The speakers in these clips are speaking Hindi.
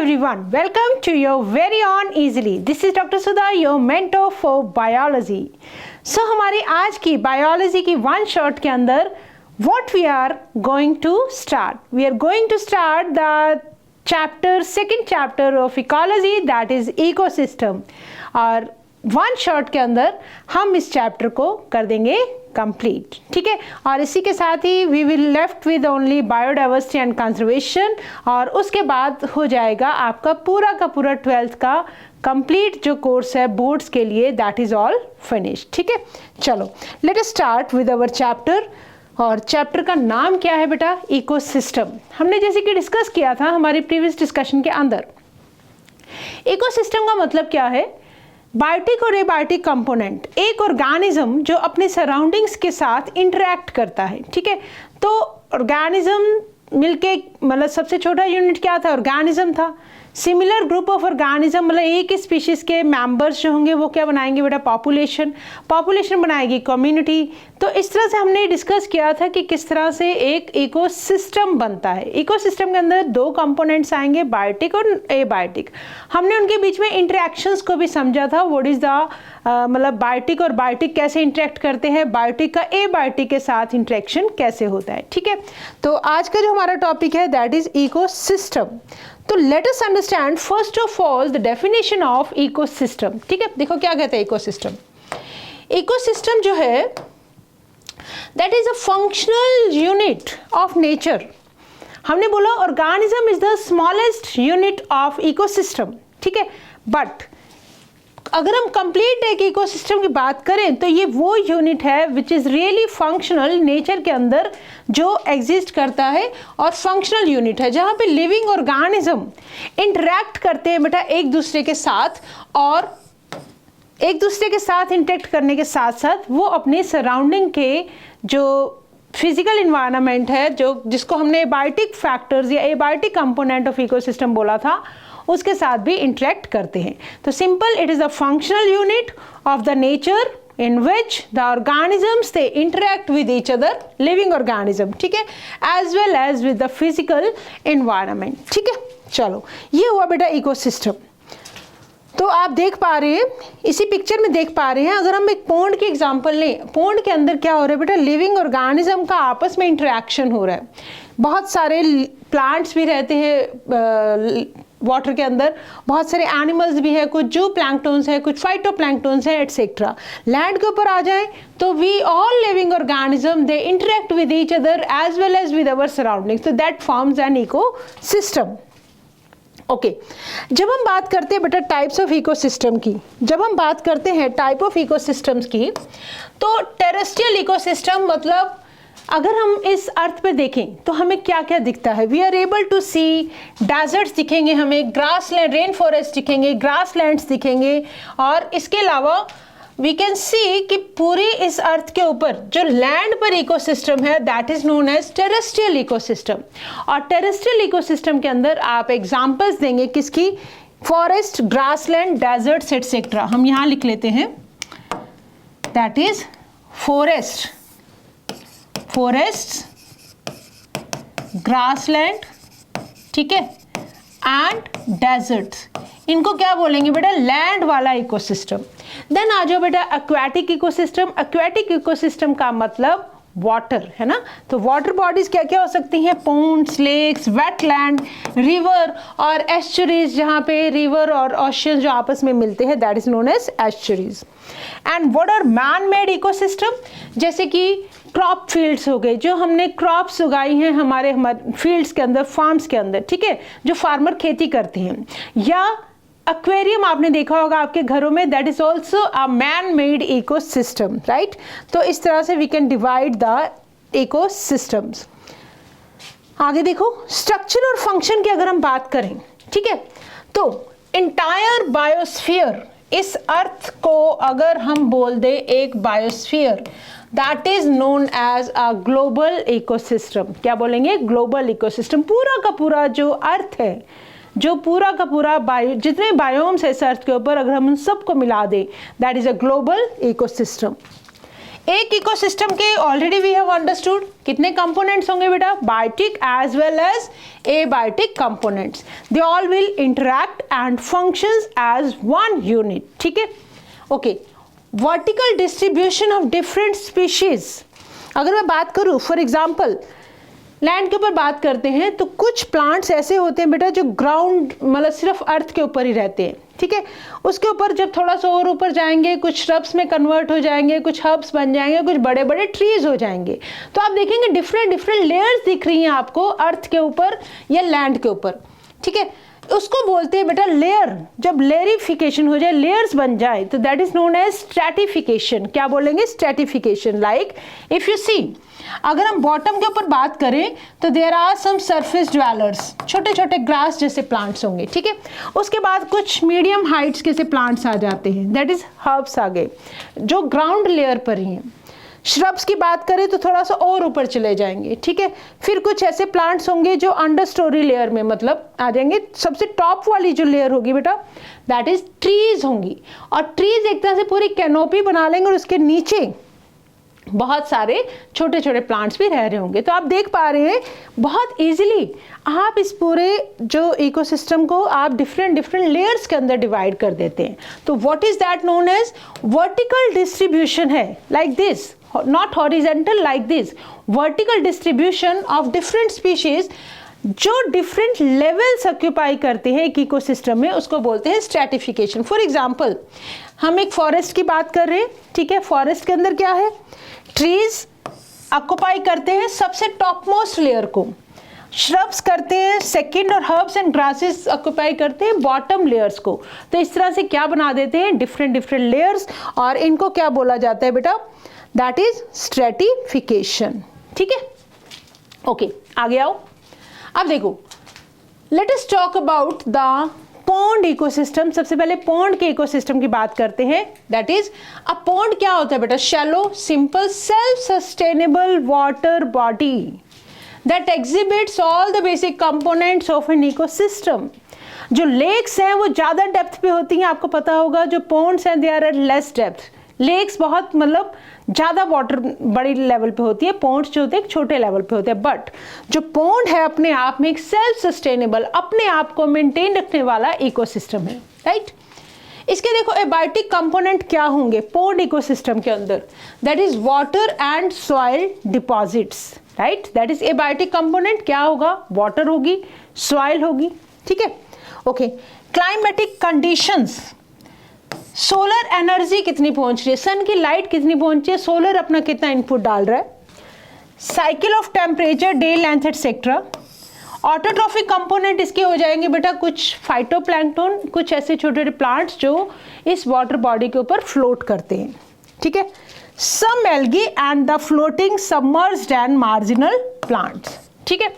everyone, welcome to your very own Easily. This is Dr. Sudha, your mentor for biology. So हमारी आज की biology की one shot के अंदर what we are going to start? We are going to start the second chapter of ecology, that is ecosystem. और वन शॉट के अंदर हम इस चैप्टर को कर देंगे कंप्लीट, ठीक है। और इसी के साथ ही we will left with only biodiversity and conservation, और उसके बाद हो जाएगा आपका पूरा का पूरा 12th का कंप्लीट जो कोर्स है बोर्ड्स के लिए, दैट इज ऑल फिनिश, ठीक है। चलो let us start with our chapter. और चैप्टर का नाम क्या है बेटा? इकोसिस्टम। हमने जैसे कि डिस्कस किया था हमारी प्रीवियस डिस्कशन के अंदर, इकोसिस्टम का मतलब क्या है? बायोटिक और एबायोटिक कंपोनेंट, एक ऑर्गेनिज्म जो अपने सराउंडिंग्स के साथ इंटरेक्ट करता है, ठीक है। तो ऑर्गेनिज्म मिलके मतलब सबसे छोटा यूनिट क्या था? ऑर्गेनिज्म था। सिमिलर ग्रुप ऑफ ऑर्गेनिज्म मतलब एक ही स्पीशीज के मेंबर्स जो होंगे वो क्या बनाएंगे बेटा? पॉपुलेशन। पॉपुलेशन बनाएगी कम्युनिटी। तो इस तरह से हमने डिस्कस किया था कि किस तरह से एक इकोसिस्टम बनता है। इकोसिस्टम के अंदर दो कंपोनेंट्स आएंगे, बायोटिक और एबायोटिक। हमने उनके बीच में इंटरेक्शंस को भी समझा था। व्हाट इज द मतलब बायोटिक और बायोटिक कैसे इंटरेक्ट करते हैं, बायोटिक का एबायोटिक के साथ इंटरेक्शन कैसे होता है, ठीक है। तो आज का जो हमारा टॉपिक है दैट इज इकोसिस्टम। तो let us understand first of all the definition of ecosystem, ठीक है। देखो क्या कहते हैं इकोसिस्टम। इकोसिस्टम जो है that is a functional unit of nature. हमने बोला organism is the smallest unit of ecosystem, ठीक है। बट अगर हम कंप्लीट एक इकोसिस्टम की बात करें तो ये वो यूनिट है which is really functional, nature के अंदर जो एग्जिस्ट करता है, और फंक्शनल यूनिट है जहाँ पे लिविंग ऑर्गेनिज्म इंटरेक्ट करते हैं बेटा एक दूसरे के साथ, और एक दूसरे के साथ इंटरेक्ट करने के साथ साथ वो अपने सराउंडिंग के जो फिजिकल इन्वायरमेंट है, जो जिसको हमने एबायोटिक फैक्टर्स या एबायोटिक कंपोनेंट ऑफ इकोसिस्टम बोला था, उसके साथ भी इंटरेक्ट करते हैं। तो simple, it is a functional unit of the nature in which the organisms they interact with each other, living organism, ठीक है, as well as with the physical environment, ठीक है। चलो ये हुआ बेटा इकोसिस्टम। तो आप देख पा रहे हैं, इसी पिक्चर में देख पा रहे हैं, अगर हम एक पॉन्ड की एग्जांपल लें, पॉन्ड के अंदर क्या हो रहा है बेटा? लिविंग ऑर्गेनिज्म का आपस में इंटरेक्शन हो रहा है। बहुत सारे प्लांट्स भी रहते हैं वाटर के अंदर, बहुत सारे एनिमल्स भी हैं, कुछ जू प्लैंक्टन्स हैं, कुछ फाइटोप्लैंक्टन्स हैं, एटसेट्रा। लैंड के ऊपर आ जाएं तो we all living organism they interact with each other as well as with our surroundings, तो that forms an ecosystem. Okay, जब हम बात करते हैं बेटा टाइप्स ऑफ इकोसिस्टम की, जब हम बात करते हैं टाइप ऑफ इकोसिस्टम्स की, तो टेरेस्ट्रियल इकोसिस्टम मतलब अगर हम इस अर्थ पे देखें तो हमें क्या क्या दिखता है? We are able to see deserts दिखेंगे, हमें ग्रास लैंड, रेन फॉरेस्ट दिखेंगे, ग्रास लैंड्स दिखेंगे, और इसके अलावा वी कैन सी कि पूरी इस अर्थ के ऊपर जो लैंड पर इकोसिस्टम है that is known as terrestrial ecosystem. और टेरेस्ट्रियल इकोसिस्टम के अंदर आप एग्जांपल्स देंगे किसकी? Forest, grassland, deserts etcetera. हम यहाँ लिख लेते हैं, that is forest, forest, grassland, ठीक है, एंड डेजर्ट्स। इनको क्या बोलेंगे बेटा? लैंड वाला इकोसिस्टम। देन आ जाओ बेटा एक्वेटिक इकोसिस्टम। एक्वेटिक इकोसिस्टम का मतलब वाटर है ना। तो वाटर बॉडीज क्या क्या हो सकती हैं? पॉन्ड्स, लेक्स, वेटलैंड, रिवर और एस्चुरीज, जहाँ पे रिवर और ओशियन जो आपस में मिलते हैं that is known as estuaries. And what are man made ecosystem? जैसे कि क्रॉप फील्ड्स हो गए, जो हमने क्रॉप्स उगाई हैं हमारे फील्ड्स के अंदर, फार्म्स के अंदर, ठीक है, जो फार्मर खेती करते हैं। या एक्वेरियम आपने देखा होगा आपके घरों में, that is also a man made ecosystem, right. तो इस तरह से we can divide the ecosystems. आगे देखो स्ट्रक्चर और फंक्शन की अगर हम बात करें, ठीक है, तो इंटायर बायोस्फीयर, इस अर्थ को अगर हम बोल दे एक biosphere, that is known as a global ecosystem. क्या बोलेंगे? Global ecosystem. पूरा का पूरा जो अर्थ है, जो पूरा का पूरा जितने बायोम्स है इस अर्थ के ऊपर, अगर हम उन सबको मिला दें that is a global ecosystem. एक इकोसिस्टम के ऑलरेडी वी हैव अंडरस्टूड कितने कंपोनेंट्स होंगे बेटा, biotic as well as abiotic components, they all will interact and functions as one unit, ठीक है। Okay, vertical distribution of different species, अगर मैं बात करूं फॉर एग्जांपल लैंड के ऊपर बात करते हैं तो कुछ प्लांट्स ऐसे होते हैं बेटा जो ग्राउंड मतलब सिर्फ अर्थ के ऊपर ही रहते हैं, ठीक है। उसके ऊपर जब थोड़ा सा और ऊपर जाएंगे कुछ श्रब्स में कन्वर्ट हो जाएंगे, कुछ हर्ब्स बन जाएंगे, कुछ बड़े बड़े ट्रीज हो जाएंगे। तो आप देखेंगे डिफरेंट डिफरेंट लेयर्स दिख रही हैं आपको अर्थ के ऊपर या लैंड के ऊपर, ठीक है। उसको बोलते हैं बेटा लेयर। जब लेयरिफिकेशन हो जाए, लेयर्स बन जाए, तो that is known as stratification. क्या बोलेंगे? Stratification. Like if you see, अगर हम बॉटम के ऊपर बात करें तो there are some surface dwellers, छोटे छोटे ग्रास जैसे प्लांट्स होंगे, ठीक है। उसके बाद कुछ मीडियम हाइट्स के से प्लांट्स आ जाते हैं, दैट इज हर्ब्स आ गए जो ग्राउंड लेयर पर ही हैं। श्रब्स की बात करें तो थोड़ा सा और ऊपर चले जाएंगे, ठीक है। फिर कुछ ऐसे प्लांट्स होंगे जो अंडर स्टोरी लेयर में मतलब आ जाएंगे। सबसे टॉप वाली जो लेयर होगी बेटा दैट इज ट्रीज होंगी, और ट्रीज एक तरह से पूरी कैनोपी बना लेंगे और उसके नीचे बहुत सारे छोटे छोटे प्लांट्स भी रह रहे होंगे। तो आप देख पा रहे हैं बहुत इजीली आप इस पूरे जो इकोसिस्टम को आप डिफरेंट डिफरेंट लेयर्स के अंदर डिवाइड कर देते हैं। तो what is that known as vertical distribution है, like this, not horizontal, like this vertical distribution of different species जो different levels ऑक्यूपाई करते हैं एक इकोसिस्टम में, उसको बोलते हैं स्ट्रैटिफिकेशन। फॉर एग्जाम्पल हम एक फॉरेस्ट की बात कर रहे हैं, ठीक है। फॉरेस्ट के अंदर क्या है, ट्रीज ऑक्यूपाई करते हैं सबसे टॉप मोस्ट लेयर को, श्रब्स करते हैं सेकंड, और हर्ब्स एंड ग्रासेस ऑक्यूपाई करते हैं बॉटम लेयर्स को। तो इस तरह से क्या बना देते हैं, डिफरेंट डिफरेंट लेयर्स, और इनको क्या बोला जाता है बेटा, दैट इज स्ट्रैटिफिकेशन, ठीक है। ओके, आगे आओ। अब देखो, let us talk about the pond ecosystem. सबसे पहले पॉन्ड के इकोसिस्टम की बात करते हैं। दैट इज अ पॉन्ड क्या होता है बेटा, shallow simple self sustainable water body that exhibits all the basic components of an ecosystem. जो लेक्स हैं वो ज्यादा डेप्थ पे होती हैं, आपको पता होगा। जो पॉन्ड्स हैं they are at less depth. Lakes बहुत मतलब ज़्यादा वाटर बड़ी लेवल पे होती है, पॉन्ड्स जो होते हैं छोटे लेवल पे होते हैं। बट जो पॉन्ड है अपने आप में एक सेल्फ सस्टेनेबल, अपने आप को मेंटेन रखने वाला इकोसिस्टम है, राइट। इसके देखो एबायोटिक कंपोनेंट क्या होंगे पॉन्ड इकोसिस्टम के अंदर, that is water and soil deposits, right. That is abiotic component क्या होगा, वाटर होगी, सॉइल होगी, ठीक है। Okay, climatic conditions, solar energy कितनी पहुंच रही है, सन की लाइट कितनी पहुंच रही है, सोलर अपना कितना इनपुट डाल रहा है, cycle of temperature, day length etcetera. Autotrophic component इसके हो जाएंगे बेटा कुछ फाइटोप्लैंक्टन, कुछ ऐसे छोटे छोटे प्लांट्स जो इस वाटर बॉडी के ऊपर फ्लोट करते हैं, ठीक है। Some algae and the floating submerged and marginal plants, ठीक है।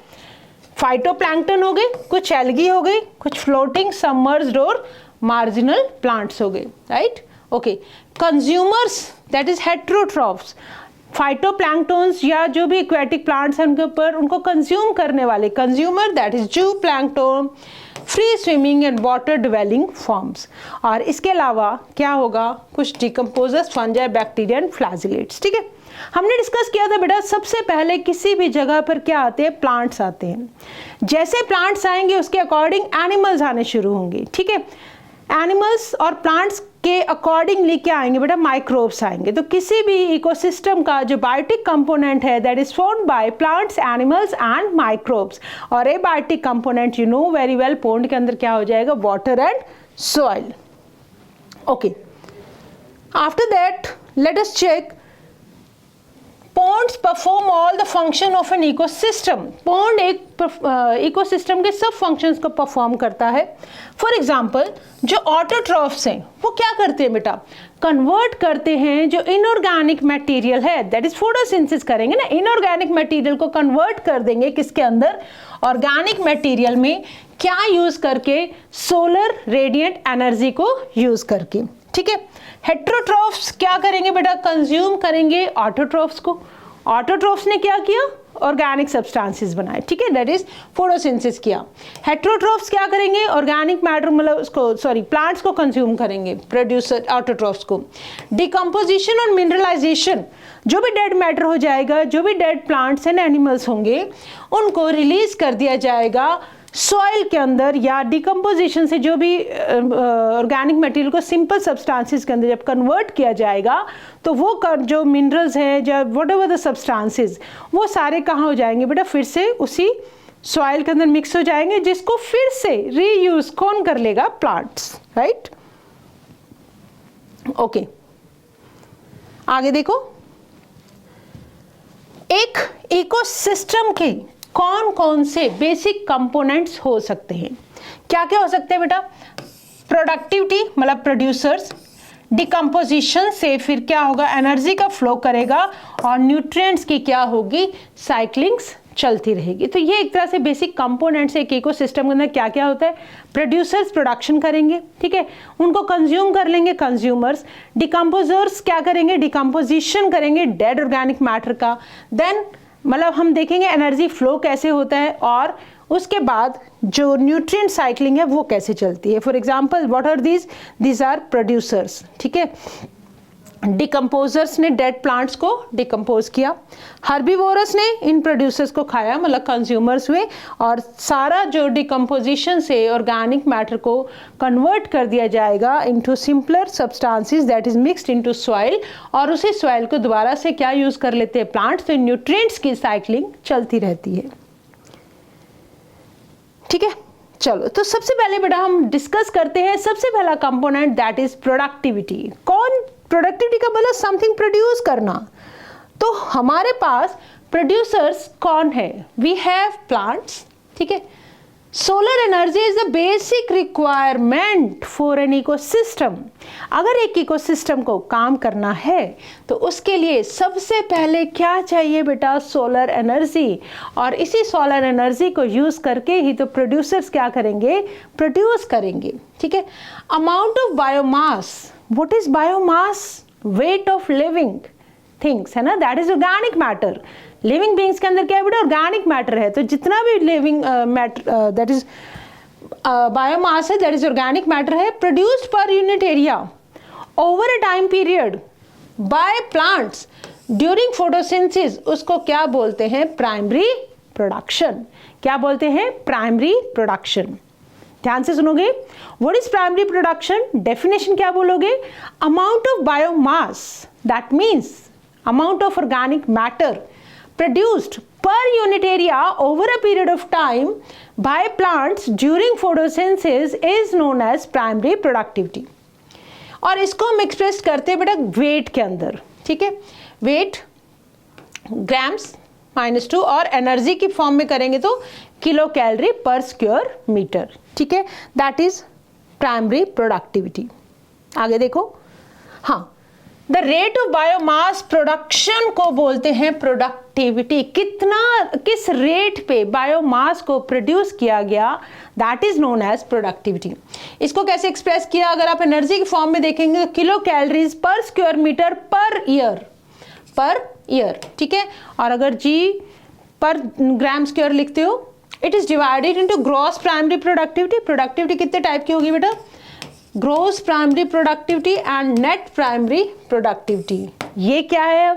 फाइटोप्लैंक्टन हो गए, कुछ एल्गी हो गई, कुछ फ्लोटिंग सबमर्ज्ड और मार्जिनल प्लांट्स हो गए, right. Okay, consumers that is heterotrophs, phytoplanktons या जो भी एक्वेटिक प्लांट्स हैं उनके ऊपर उनको कंज्यूम करने वाले कंज्यूमर दैट इज जू plankton, free swimming and water dwelling forms. और इसके अलावा क्या होगा, कुछ decomposers, fungi, bacteria and flagellates, ठीक है। हमने डिस्कस किया था बेटा सबसे पहले किसी भी जगह पर क्या आते हैं, प्लांट्स आते हैं। जैसे प्लांट्स आएंगे उसके अकॉर्डिंग एनिमल्स आने शुरू होंगे, ठीक है। एनिमल्स और प्लांट्स के अकॉर्डिंगली क्या आएंगे बेटा, माइक्रोब्स आएंगे। तो किसी भी इकोसिस्टम का जो बायोटिक कंपोनेंट है that is formed by plants, animals and microbes. और abiotic component you know very well, pond के अंदर क्या हो जाएगा, water and soil. Okay, after that let us check Ponds perform all the function of an ecosystem. Pond एक इकोसिस्टम के सब फंक्शंस को परफॉर्म करता है। फॉर एग्जाम्पल जो ऑटोट्रॉफ्स हैं वो क्या करते हैं बेटा, कन्वर्ट करते हैं जो इनऑर्गेनिक मटेरियल है, दैट इज फोटोसिंथेसिस करेंगे ना, इनऑर्गेनिक मटेरियल को कन्वर्ट कर देंगे किसके अंदर, ऑर्गेनिक मटेरियल में। क्या यूज करके, सोलर रेडिएंट एनर्जी को यूज करके, ठीक है। हेट्रोट्रॉफ्स क्या करेंगे बेटा, कंज्यूम करेंगे ऑटोट्रॉफ्स को। ऑटोट्रॉफ्स ने क्या किया, ऑर्गेनिक सब्सटेंसेस बनाए, ठीक है, दैट इज फोटोसिंथेसिस किया। हेटेरोट्रॉफ्स क्या करेंगे, ऑर्गेनिक मैटर मतलब उसको प्लांट्स को कंज्यूम करेंगे, प्रोड्यूसर ऑटोट्रॉफ्स को। डिकम्पोजिशन और मिनरलाइजेशन, जो भी डेड मैटर हो जाएगा, जो भी डेड प्लांट्स एंड एनिमल्स होंगे उनको रिलीज कर दिया जाएगा सॉइल के अंदर, या डिकम्पोजिशन से जो भी ऑर्गेनिक मटेरियल को सिंपल सब्सटेंसेस के अंदर जब कन्वर्ट किया जाएगा तो वो जो मिनरल्स हैं या वट एवर द सब्सटेंसेस वो सारे कहाँ हो जाएंगे बेटा, फिर से उसी सॉइल के अंदर मिक्स हो जाएंगे, जिसको फिर से रीयूज कौन कर लेगा, प्लांट्स, राइट। ओके, आगे देखो, एक इकोसिस्टम के कौन कौन से बेसिक कंपोनेंट्स हो सकते हैं, क्या क्या हो सकते हैं बेटा, प्रोडक्टिविटी मतलब प्रोड्यूसर्स, डिकम्पोजिशन से फिर क्या होगा, एनर्जी का फ्लो करेगा, और न्यूट्रिएंट्स की क्या होगी, साइक्लिंग्स चलती रहेगी। तो ये एक तरह से बेसिक कंपोनेंट्स एक इकोसिस्टम के अंदर क्या क्या होता है, प्रोड्यूसर्स प्रोडक्शन करेंगे, ठीक है, उनको कंज्यूम कर लेंगे कंज्यूमर्स, डिकम्पोजर्स क्या करेंगे, डिकम्पोजिशन करेंगे डेड ऑर्गेनिक मैटर का, देन मतलब हम देखेंगे एनर्जी फ्लो कैसे होता है, और उसके बाद जो न्यूट्रिएंट साइक्लिंग है वो कैसे चलती है। For example what are these are producers, ठीक है, डिकम्पोजर्स ने डेड प्लांट्स को डिकम्पोज किया, हर्बीवोरस ने इन प्रोड्यूसर्स को खाया मतलब कंज्यूमर्स हुए, और सारा जो डिकम्पोजिशन से ऑर्गेनिक मैटर को कन्वर्ट कर दिया जाएगा into simpler substances that is mixed into soil, और उसी सॉइल को दोबारा से क्या यूज कर लेते हैं, प्लांट्स, तो न्यूट्रिएंट्स की साइक्लिंग चलती रहती है, ठीक है। चलो, तो सबसे पहले बेटा हम डिस्कस करते हैं सबसे पहला कंपोनेंट दैट इज प्रोडक्टिविटी। कौन, प्रोडक्टिविटी का मतलब समथिंग प्रोड्यूस करना, तो हमारे पास प्रोड्यूसर्स कौन है, वी हैव प्लांट्स, ठीक है, solar energy is the basic requirement for an ecosystem. अगर एक इकोसिस्टम को काम करना है तो उसके लिए सबसे पहले क्या चाहिए बेटा, सोलर एनर्जी, और इसी सोलर एनर्जी को यूज करके ही तो प्रोड्यूसर्स क्या करेंगे, प्रोड्यूस करेंगे, ठीक है। Amount of biomass, what is biomass, weight of living things है ना, that is organic matter. Living beings के अंदर क्या है बेटा, ऑर्गेनिक मैटर है, तो जितना भी living matter that is biomass है, दैट इज ऑर्गेनिक मैटर है, produced per unit area over a time period by plants during photosynthesis, उसको क्या बोलते हैं, प्राइमरी प्रोडक्शन। क्या बोलते हैं, प्राइमरी प्रोडक्शन। ध्यान से सुनोगे, what is primary production, definition क्या बोलोगे, amount of biomass, that means amount of organic matter produced per unit area over a period of time by plants during photosynthesis is known as primary productivity। और इसको हम एक्सप्रेस करते हैं बेटा वेट के अंदर, ठीक है, वेट ग्राम्स -2, और एनर्जी की फॉर्म में करेंगे तो किलो कैलोरी पर स्क्वायर मीटर, ठीक है, दैट इज प्राइमरी प्रोडक्टिविटी। आगे देखो, हाँ, the rate of biomass production को बोलते हैं प्रोडक्टिविटी, कितना किस रेट पे बायोमास को प्रोड्यूस किया गया, that is known as productivity. इसको कैसे एक्सप्रेस किया, अगर आप एनर्जी की फॉर्म में देखेंगे तो किलो कैलोरीज पर स्क्वायर मीटर पर ईयर, ठीक है, और अगर जी पर ग्राम स्क्वायर लिखते हो, it is divided into gross primary productivity. Productivity कितने टाइप की होगी बेटा, gross primary productivity and net primary productivity. ये क्या है,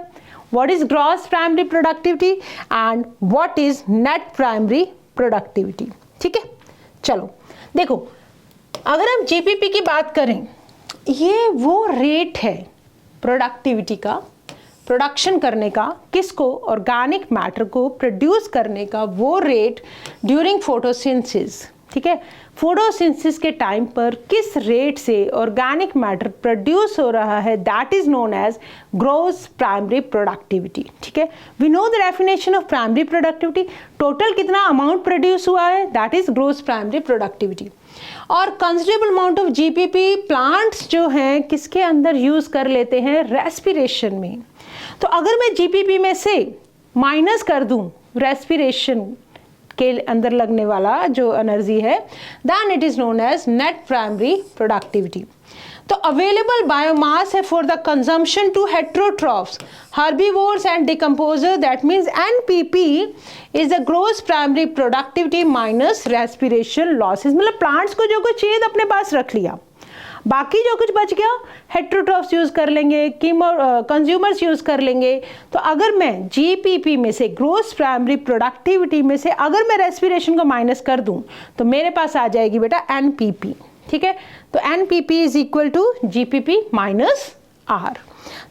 what is gross primary productivity and what is net primary productivity, ठीक है। चलो देखो, अगर हम जीपीपी की बात करें, ये वो रेट है प्रोडक्टिविटी का, प्रोडक्शन करने का, किसको, ऑर्गेनिक मैटर को प्रोड्यूस करने का, वो रेट ड्यूरिंग फोटोसिंथेसिस, ठीक है, फोटोसिंथेसिस के टाइम पर किस रेट से ऑर्गेनिक मैटर प्रोड्यूस हो रहा है, that is known as gross primary productivity, ठीक है। We know the definition of primary productivity, total कितना अमाउंट प्रोड्यूस हुआ है, that is gross primary productivity. और considerable amount of GPP plants जो हैं किसके अंदर यूज कर लेते हैं, रेस्पिरेशन में। तो अगर मैं जीपीपी में से माइनस कर दूं रेस्पिरेशन के अंदर लगने वाला जो एनर्जी है, then it is known as net primary productivity. तो अवेलेबल बायोमास है for the consumption to heterotrophs, herbivores and decomposer, that means NPP is the gross primary productivity minus respiration losses. मतलब प्लांट्स को जो कुछ चाहिए तो अपने पास रख लिया, बाकी जो कुछ बच गया हेट्रोट्रॉफ्स यूज कर लेंगे, कंज्यूमर्स यूज कर लेंगे। तो अगर मैं जीपीपी में से, ग्रोस प्राइमरी प्रोडक्टिविटी में से अगर मैं रेस्पिरेशन को माइनस कर दूं तो मेरे पास आ जाएगी बेटा एनपीपी। ठीक है, तो NPP is equal to GPP minus R.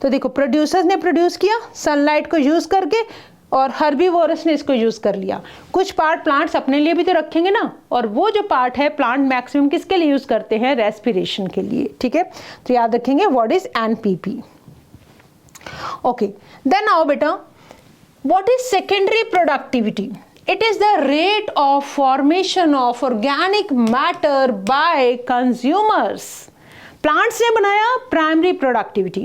तो देखो प्रोड्यूसर्स ने प्रोड्यूस किया सनलाइट को यूज करके और हर्बीवोरस ने इसको यूज कर लिया। कुछ पार्ट प्लांट्स अपने लिए भी तो रखेंगे ना, और वो जो पार्ट है प्लांट मैक्सिमम किसके लिए यूज करते हैं, रेस्पिरेशन के लिए। ठीक है, तो याद रखेंगे what is NPP. Okay, then आओ बेटा, what is secondary productivity? It is the rate of formation of organic matter by consumers. Plants ने बनाया प्राइमरी प्रोडक्टिविटी,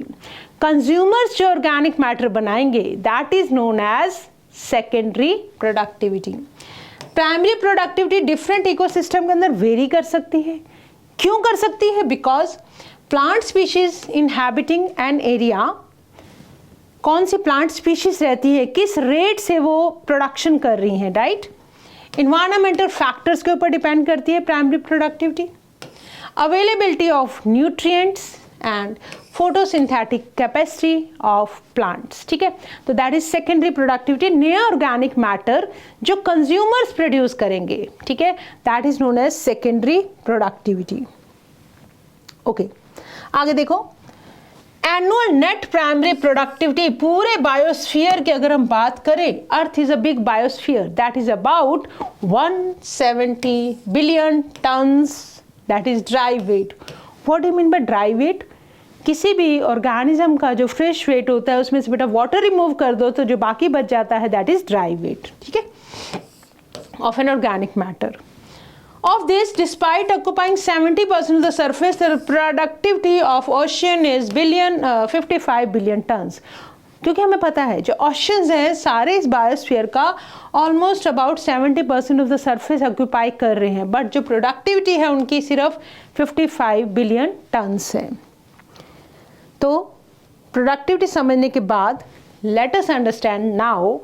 कंज्यूमर्स जो ऑर्गेनिक मैटर बनाएंगे that is known as secondary productivity. Primary productivity different ecosystem के अंदर वेरी कर सकती है। क्यों कर सकती है? Because plant species inhabiting an area, कौन सी प्लांट स्पीशीज रहती है, किस रेट से वो प्रोडक्शन कर रही हैं, राइट। इन्वायरमेंटल फैक्टर्स के ऊपर डिपेंड करती है primary productivity. Availability of nutrients and photosynthetic capacity of plants. ठीक है, तो दैट इज सेकेंडरी प्रोडक्टिविटी, नया ऑर्गेनिक मैटर जो कंज्यूमर्स प्रोड्यूस करेंगे। ठीक है, that is known as secondary productivity. Okay, आगे देखो, एनुअल नेट प्राइमरी प्रोडक्टिविटी पूरे बायोस्फीयर की अगर हम बात करें, earth is a big biosphere, that is about 170 billion tons, that is dry weight. What do you mean by dry weight? किसी भी ऑर्गेनिज्म का जो फ्रेश वेट होता है उसमें से बेटा वाटर रिमूव कर दो तो जो बाकी बच जाता है दैट इज ड्राई वेट। ठीक है, of an organic matter. Of this, despite occupying 70% of the surface, the productivity of ocean is 55 billion tons. क्योंकि हमें पता है जो oceans हैं सारे इस बायोस्फीयर का almost about 70% of the surface occupy कर रहे हैं, बट जो प्रोडक्टिविटी है उनकी सिर्फ 55 बिलियन टन्स है। तो प्रोडक्टिविटी समझने के बाद let us understand now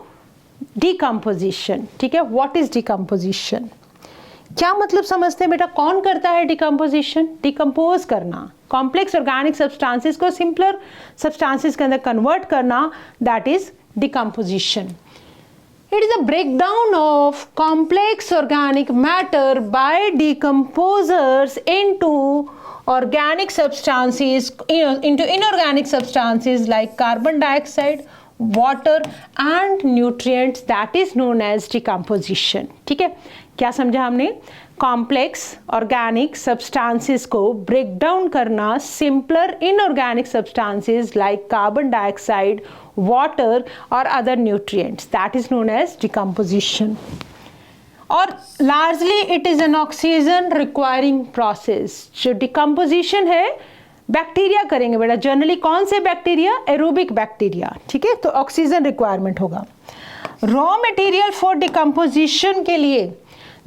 decomposition. ठीक है, व्हाट इज डिकम्पोजिशन? क्या मतलब समझते हैं बेटा, कौन करता है डिकम्पोजिशन? डिकम्पोज करना, कॉम्प्लेक्स ऑर्गेनिक सब्सटेंसेस को सिंपलर सब्सटेंसेस के अंदर कन्वर्ट करना, that is decomposition. It is a breakdown of complex organic matter by decomposers into organic substances, into inorganic substances like carbon dioxide, water and nutrients, that is known as decomposition. ठीक है, क्या समझा हमने? कॉम्प्लेक्स ऑर्गेनिक सब्सटेंसेस को ब्रेक डाउन करना simpler inorganic substances like carbon dioxide, water और other nutrients, that is known as decomposition. और largely it is an oxygen requiring process. जो डिकम्पोजिशन है बैक्टीरिया करेंगे बेटा, जनरली कौन से बैक्टीरिया? Aerobic bacteria. ठीक है, तो ऑक्सीजन रिक्वायरमेंट होगा। रॉ मटेरियल फॉर डिकम्पोजिशन के लिए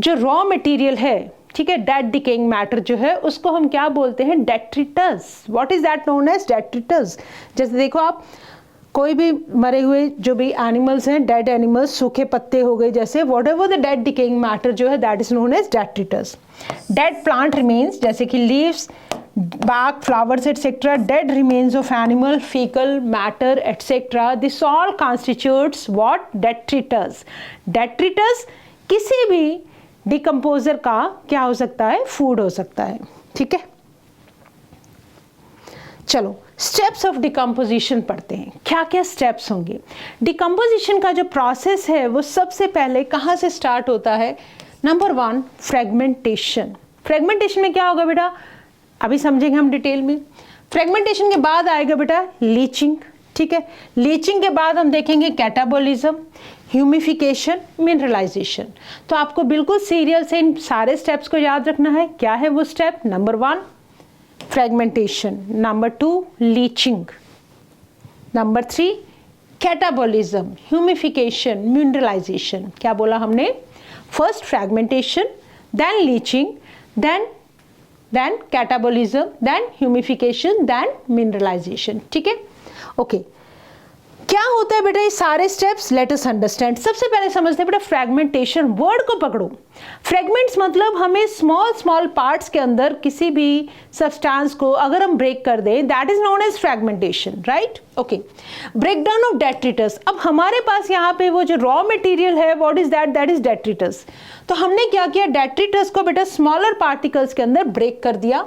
जो रॉ मटेरियल है, ठीक है, डेड डिकेइंग मैटर जो है उसको हम क्या बोलते हैं? Detritus. What is that known as? Detritus. जैसे देखो आप कोई भी मरे हुए जो भी एनिमल्स हैं, डेड एनिमल्स, सूखे पत्ते हो गए जैसे, whatever the dead decaying matter जो है that is known as detritus. Dead plant remains जैसे कि leaves, bark, flowers, etc., dead remains of animal, fecal matter, etc., this all constitutes what? Detritus. Detritus किसी भी डिकम्पोजर का क्या हो सकता है? फूड हो सकता है। ठीक है, चलो स्टेप्स ऑफ डिकम्पोजिशन पढ़ते हैं। क्या क्या स्टेप्स होंगे? डिकम्पोजिशन का जो प्रोसेस है वो सबसे पहले कहाँ से स्टार्ट होता है? Number 1, fragmentation. फ्रेगमेंटेशन में क्या होगा बेटा? अभी समझेंगे हम डिटेल में। फ्रेगमेंटेशन के बाद आएगा बेटा लीचिंग। ठीक है, लीचिंग के बाद हम देखेंगे कैटाबोलिज्म, ह्यूमिफिकेशन, मिनरलाइजेशन। तो आपको बिल्कुल सीरियल से इन सारे स्टेप्स को याद रखना है। क्या है वो step? Number 1 fragmentation, number 2 leaching, number 3 catabolism, humification, mineralization. क्या बोला हमने? First fragmentation, then leaching, then then catabolism, then humification, then mineralization. ठीक है, ओके। क्या होता है बेटा ये सारे स्टेप्स? Let us understand. सबसे पहले समझते हैं बेटा फ्रेगमेंटेशन। वर्ड को पकड़ो। फ्रेगमेंट्स मतलब हमें स्मॉल स्मॉल पार्ट्स के अंदर किसी भी सब्सटेंस को अगर हम ब्रेक कर दें, that is known as fragmentation, right? Okay. Breakdown of detritus. अब हमारे पास यहाँ पे वो जो रॉ मटेरियल है, what is that? That is detritus. तो हमने क्या किया? डेट्रिटस को बेटा स्मॉलर पार्टिकल्स के अंदर ब्रेक कर दिया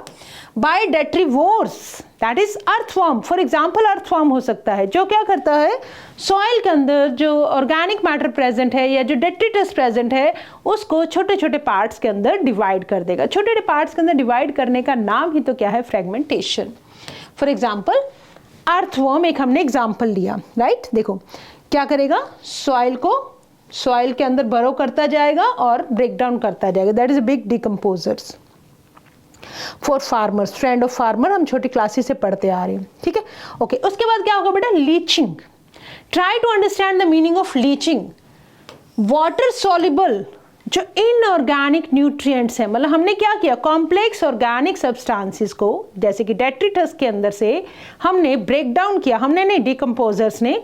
by detritivores, that is earthworm. For example earthworm हो सकता है जो क्या करता है, सॉइल के अंदर जो ऑर्गेनिक मैटर प्रेजेंट है या जो डेट्रिटस प्रेजेंट है उसको छोटे छोटे पार्ट्स के अंदर डिवाइड कर देगा। छोटे छोटे पार्ट्स के अंदर डिवाइड करने का नाम ही तो क्या है? फ्रेगमेंटेशन। फॉर एग्जाम्पल अर्थवर्म एक हमने एग्जाम्पल लिया, राइट? देखो क्या करेगा, सॉइल के अंदर बरो करता जाएगा और ब्रेक डाउन करता जाएगा, that is a big decomposers. For farmers, friend of farmer हम छोटी क्लासेस से पढ़ते आ रहे हैं। ठीक है, ओके। उसके बाद क्या होगा बेटा? Leaching. Try to understand the meaning of leaching. Water soluble जो इनऑर्गेनिक न्यूट्रिएंट्स है, मतलब हमने क्या किया, कॉम्प्लेक्स ऑर्गेनिक सब्सटेंसेस को जैसे कि डेट्रिटस के अंदर से हमने ब्रेक डाउन किया, हमने नहीं, डिकम्पोजर्स ने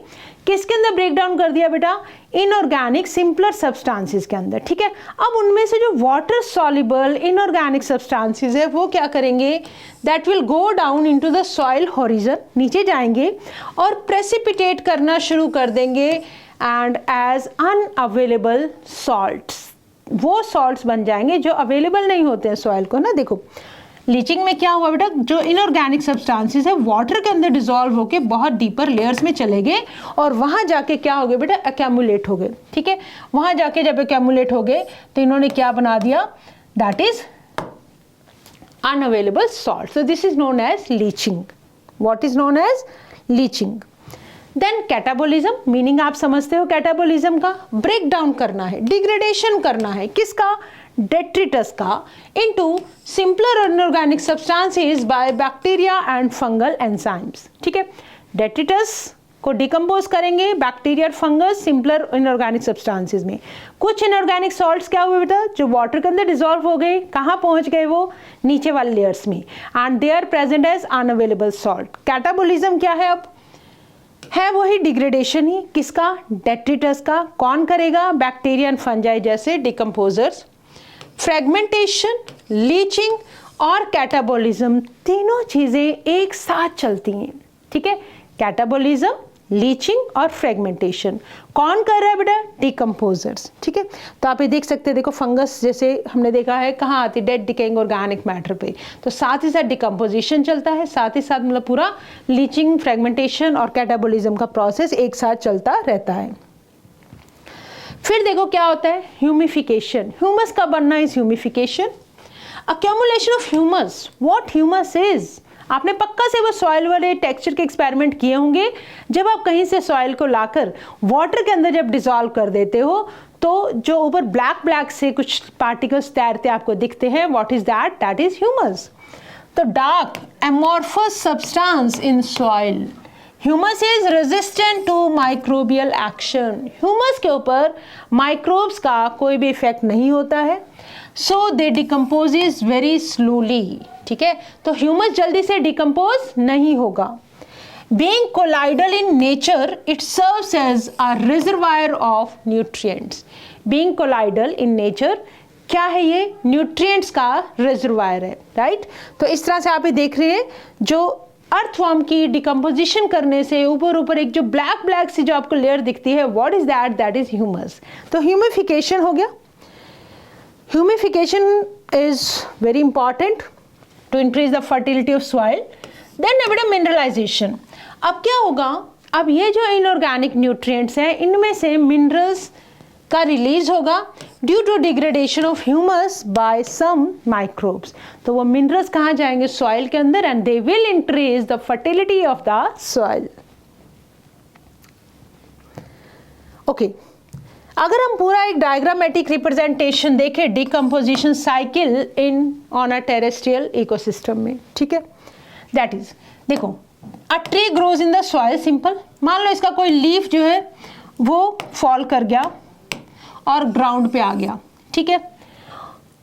किसके अंदर ब्रेक डाउन कर दिया बेटा? इनऑर्गेनिक सिंपलर सब्सटेंसेस के अंदर। ठीक है, अब उनमें से जो वाटर सॉल्युबल इनऑर्गेनिक सब्सटेंसेस है वो क्या करेंगे? That will go down into the soil horizon, नीचे जाएंगे और प्रेसिपिटेट करना शुरू कर देंगे एंड एज अनअवेलेबल सॉल्ट्स, वो सॉल्ट्स बन जाएंगे जो अवेलेबल नहीं होते हैं सॉइल को ना। देखो लीचिंग में क्या हुआ बेटा, जो इनऑर्गेनिक सब्सटेंसेस है वाटर के अंदर डिसॉल्व होके बहुत डीपर लेयर्स में चले गए और वहां जाके क्या हो गए बेटा? एक्यूमुलेट हो गए। ठीक है, वहां जाके जब एक्यूमुलेट हो गए तो इन्होंने क्या बना दिया? That is unavailable salt. So this is known as leaching. What is known as? Leaching. Then catabolism, meaning आप समझते हो कैटाबोलिज्म का? ब्रेक डाउन करना है, डिग्रेडेशन करना है, किसका? डेट्रिटस का into simpler inorganic substances by bacteria and fungal enzymes. ठीक है, डेट्रिटस को डिकम्पोज करेंगे बैक्टीरिया और फंगस सिंपलर इनऑर्गेनिक सब्सटेंसेस में। कुछ इनऑर्गेनिक सॉल्ट्स क्या हुए बेटा? जो वाटर के अंदर डिसॉल्व हो गए, कहाँ पहुंच गए? वो नीचे वाले लेयर्स में, and they are present as unavailable salt. Catabolism क्या है? अब है वही डिग्रेडेशन ही, किसका? डेट्रिटस का। कौन करेगा? बैक्टीरिया एंड फंजाई जैसे डिकम्पोजर्स। फ्रेगमेंटेशन, लीचिंग और कैटाबोलिज्म तीनों चीजें एक साथ चलती हैं। ठीक है, कैटाबोलिज्म, लीचिंग और फ्रेगमेंटेशन कौन कर रहा है बेटा? डिकम्पोजर्स। ठीक है, तो आप ये देख सकते हैं, देखो फंगस जैसे हमने देखा है कहाँ आती है? डेड डिकेइंग ऑर्गेनिक मैटर पे। तो साथ ही साथ डिकम्पोजिशन चलता है, साथ ही साथ मतलब पूरा लीचिंग, फ्रेगमेंटेशन और कैटाबोलिज्म का प्रोसेस एक साथ चलता रहता है। फिर देखो क्या होता है? ह्यूमिफिकेशन। ह्यूमस का बनना is humification. Accumulation of humus. What humus is? आपने पक्का से वो सॉइल वाले टेक्सचर के एक्सपेरिमेंट किए होंगे। जब आप कहीं से सॉइल को लाकर वाटर के अंदर जब डिसॉल्व कर देते हो तो जो ऊपर ब्लैक ब्लैक से कुछ पार्टिकल्स तैरते आपको दिखते हैं, what is that? That is humus. तो dark amorphous substance in soil. Humus is resistant to microbial action. Humus के ऊपर माइक्रोब्स का कोई भी इफेक्ट नहीं होता है, so they decomposes very slowly. ठीक है, तो ह्यूमस जल्दी से डिकम्पोज नहीं होगा। Being colloidal in nature, it serves as a reservoir of nutrients. Being colloidal in nature क्या है? ये न्यूट्रिएंट्स का रिजर्वायर है, राइट? तो इस तरह से आप ये देख रहे हैं, जो अर्थवर्म की डिकम्पोजिशन करने से ऊपर ऊपर एक जो ब्लैक ब्लैक सी जो आपको लेयर दिखती है, what is that? That is humus. तो ह्यूमिफिकेशन हो गया। Humification is very important to increase the fertility of soil. Then बेटा मिनरलाइजेशन। अब क्या होगा? अब ये जो इनऑर्गेनिक न्यूट्रिएंट्स हैं इनमें से मिनरल्स का रिलीज होगा due to degradation of humus by some microbes. तो वो मिनरल्स कहाँ जाएंगे? सॉइल के अंदर, and they will increase the fertility of the soil. Okay, अगर हम पूरा एक डायग्रामेटिक रिप्रेजेंटेशन देखें decomposition cycle in on a terrestrial ecosystem में, ठीक है, दैट इज, देखो a tree grows in the soil. Simple, मान लो इसका कोई लीफ जो है वो फॉल कर गया और ग्राउंड पे आ गया। ठीक है,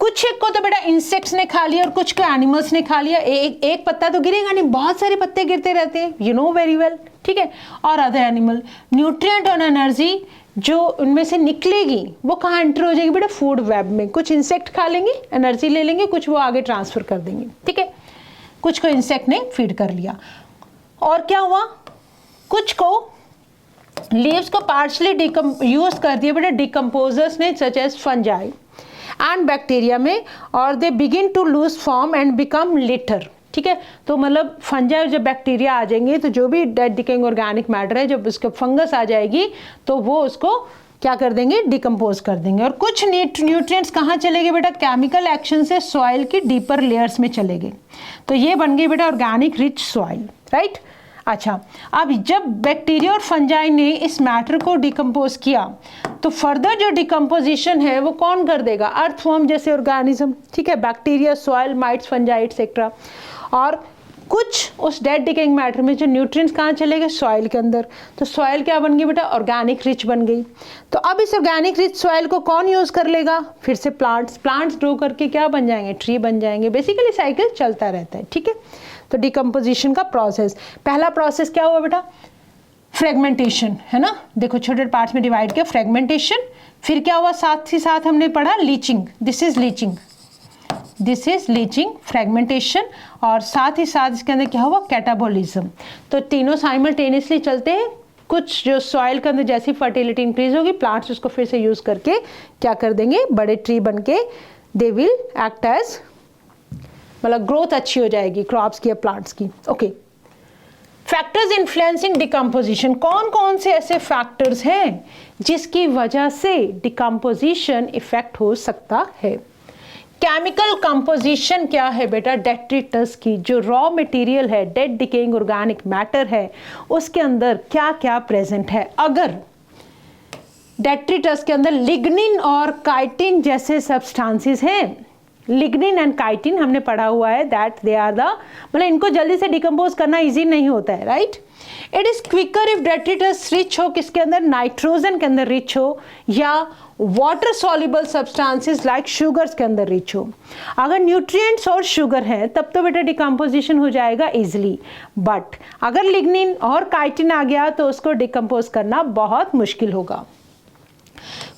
कुछ एक को तो बेटा इंसेक्ट्स ने खा लिया और कुछ को एनिमल्स ने खा लिया, एक पत्ता तो गिरेगा नहीं, बहुत सारे पत्ते गिरते रहते हैं, यू नो वेरी वेल, ठीक है। और अदर एनिमल, न्यूट्रिएंट और एनर्जी जो उनमें से निकलेगी वो कहाँ एंटर हो जाएगी बेटा, फूड वेब में। कुछ इंसेक्ट खा लेंगे, एनर्जी ले लेंगे, कुछ वो आगे ट्रांसफर कर देंगे, ठीक है। कुछ को इंसेक्ट ने फीड कर लिया। और क्या हुआ, कुछ को लीव्स को पार्शली यूज कर दिया बेटा डिकम्पोजर्स ने, such as fungi and bacteria में, और they begin to lose form and become litter, ठीक है। तो मतलब फंजाई जब बैक्टीरिया आ जाएंगे तो जो भी डेड डिकेइंग ऑर्गेनिक मैटर है, जब उसको फंगस आ जाएगी तो वो उसको क्या कर देंगे, डिकम्पोज कर देंगे। और कुछ न्यूट्रिएंट्स कहाँ चले गए बेटा, केमिकल एक्शन से सॉइल की डीपर लेयर्स में चले गए, तो ये बन गई बेटा ऑर्गेनिक रिच सॉइल, राइट। अच्छा, अब जब बैक्टीरिया और फंजाई ने इस मैटर को डिकम्पोज किया तो फर्दर जो डिकम्पोजिशन है वो कौन कर देगा, अर्थवर्म जैसे ऑर्गेनिज्म, ठीक है, bacteria, soil, mites, fungi etcetera. और कुछ उस डेड डिकेइंग मैटर में जो न्यूट्रिएंट्स कहाँ चले गए, सॉइल के अंदर, तो सॉइल क्या बन गई बेटा, ऑर्गेनिक रिच बन गई। तो अब इस ऑर्गेनिक रिच सॉइल को कौन यूज़ कर लेगा, फिर से प्लांट्स ग्रो करके क्या बन जाएंगे, ट्री बन जाएंगे। बेसिकली साइकिल चलता रहता है, ठीक है। तो डिकम्पोजिशन का प्रोसेस, पहला प्रोसेस क्या हुआ बेटा, फ्रेगमेंटेशन, है ना, देखो छोटे पार्ट्स में डिवाइड किया, फ्रेगमेंटेशन। फिर क्या हुआ, साथ ही साथ हमने पढ़ा leaching, this is leaching, fragmentation, और साथ ही साथ इसके अंदर क्या हुआ, कैटाबोलिज्म। तो तीनों साइमल्टेनियसली चलते हैं। कुछ जो सॉइल के अंदर जैसी फर्टिलिटी इंक्रीज होगी, प्लांट्स उसको फिर से यूज करके क्या कर देंगे, बड़े ट्री बन के दे विल एक्ट एज, मतलब ग्रोथ अच्छी हो जाएगी क्रॉप्स की या प्लांट्स की, ओके। फैक्टर्स इन्फ्लुएंसिंग डिकम्पोजिशन, कौन कौन से ऐसे फैक्टर्स हैं जिसकी वजह से डिकम्पोजिशन इफेक्ट हो सकता है। केमिकल कंपोजिशन क्या है बेटा, डेट्रिटस की, जो रॉ मटेरियल है, डेड डिकेइंग ऑर्गेनिक मैटर है, उसके अंदर क्या क्या प्रेजेंट है। अगर डेट्रिटस के अंदर लिग्निन और काइटिन जैसे सब्सटेंसेस हैं, लिग्निन एंड काइटिन हमने पढ़ा हुआ है, दैट दे आर द, मतलब इनको जल्दी से डिकम्पोज करना इजी नहीं होता है, right. It is quicker if detritus rich हो, किसके अंदर, नाइट्रोजन के अंदर रिच हो, या water soluble substances like sugars के अंदर रिच हो। अगर न्यूट्रिएंट्स और शुगर है तब तो बेटा डिकम्पोजिशन हो जाएगा इजिली, बट अगर लिग्निन और काइटिन आ गया तो उसको डिकम्पोज करना बहुत मुश्किल होगा।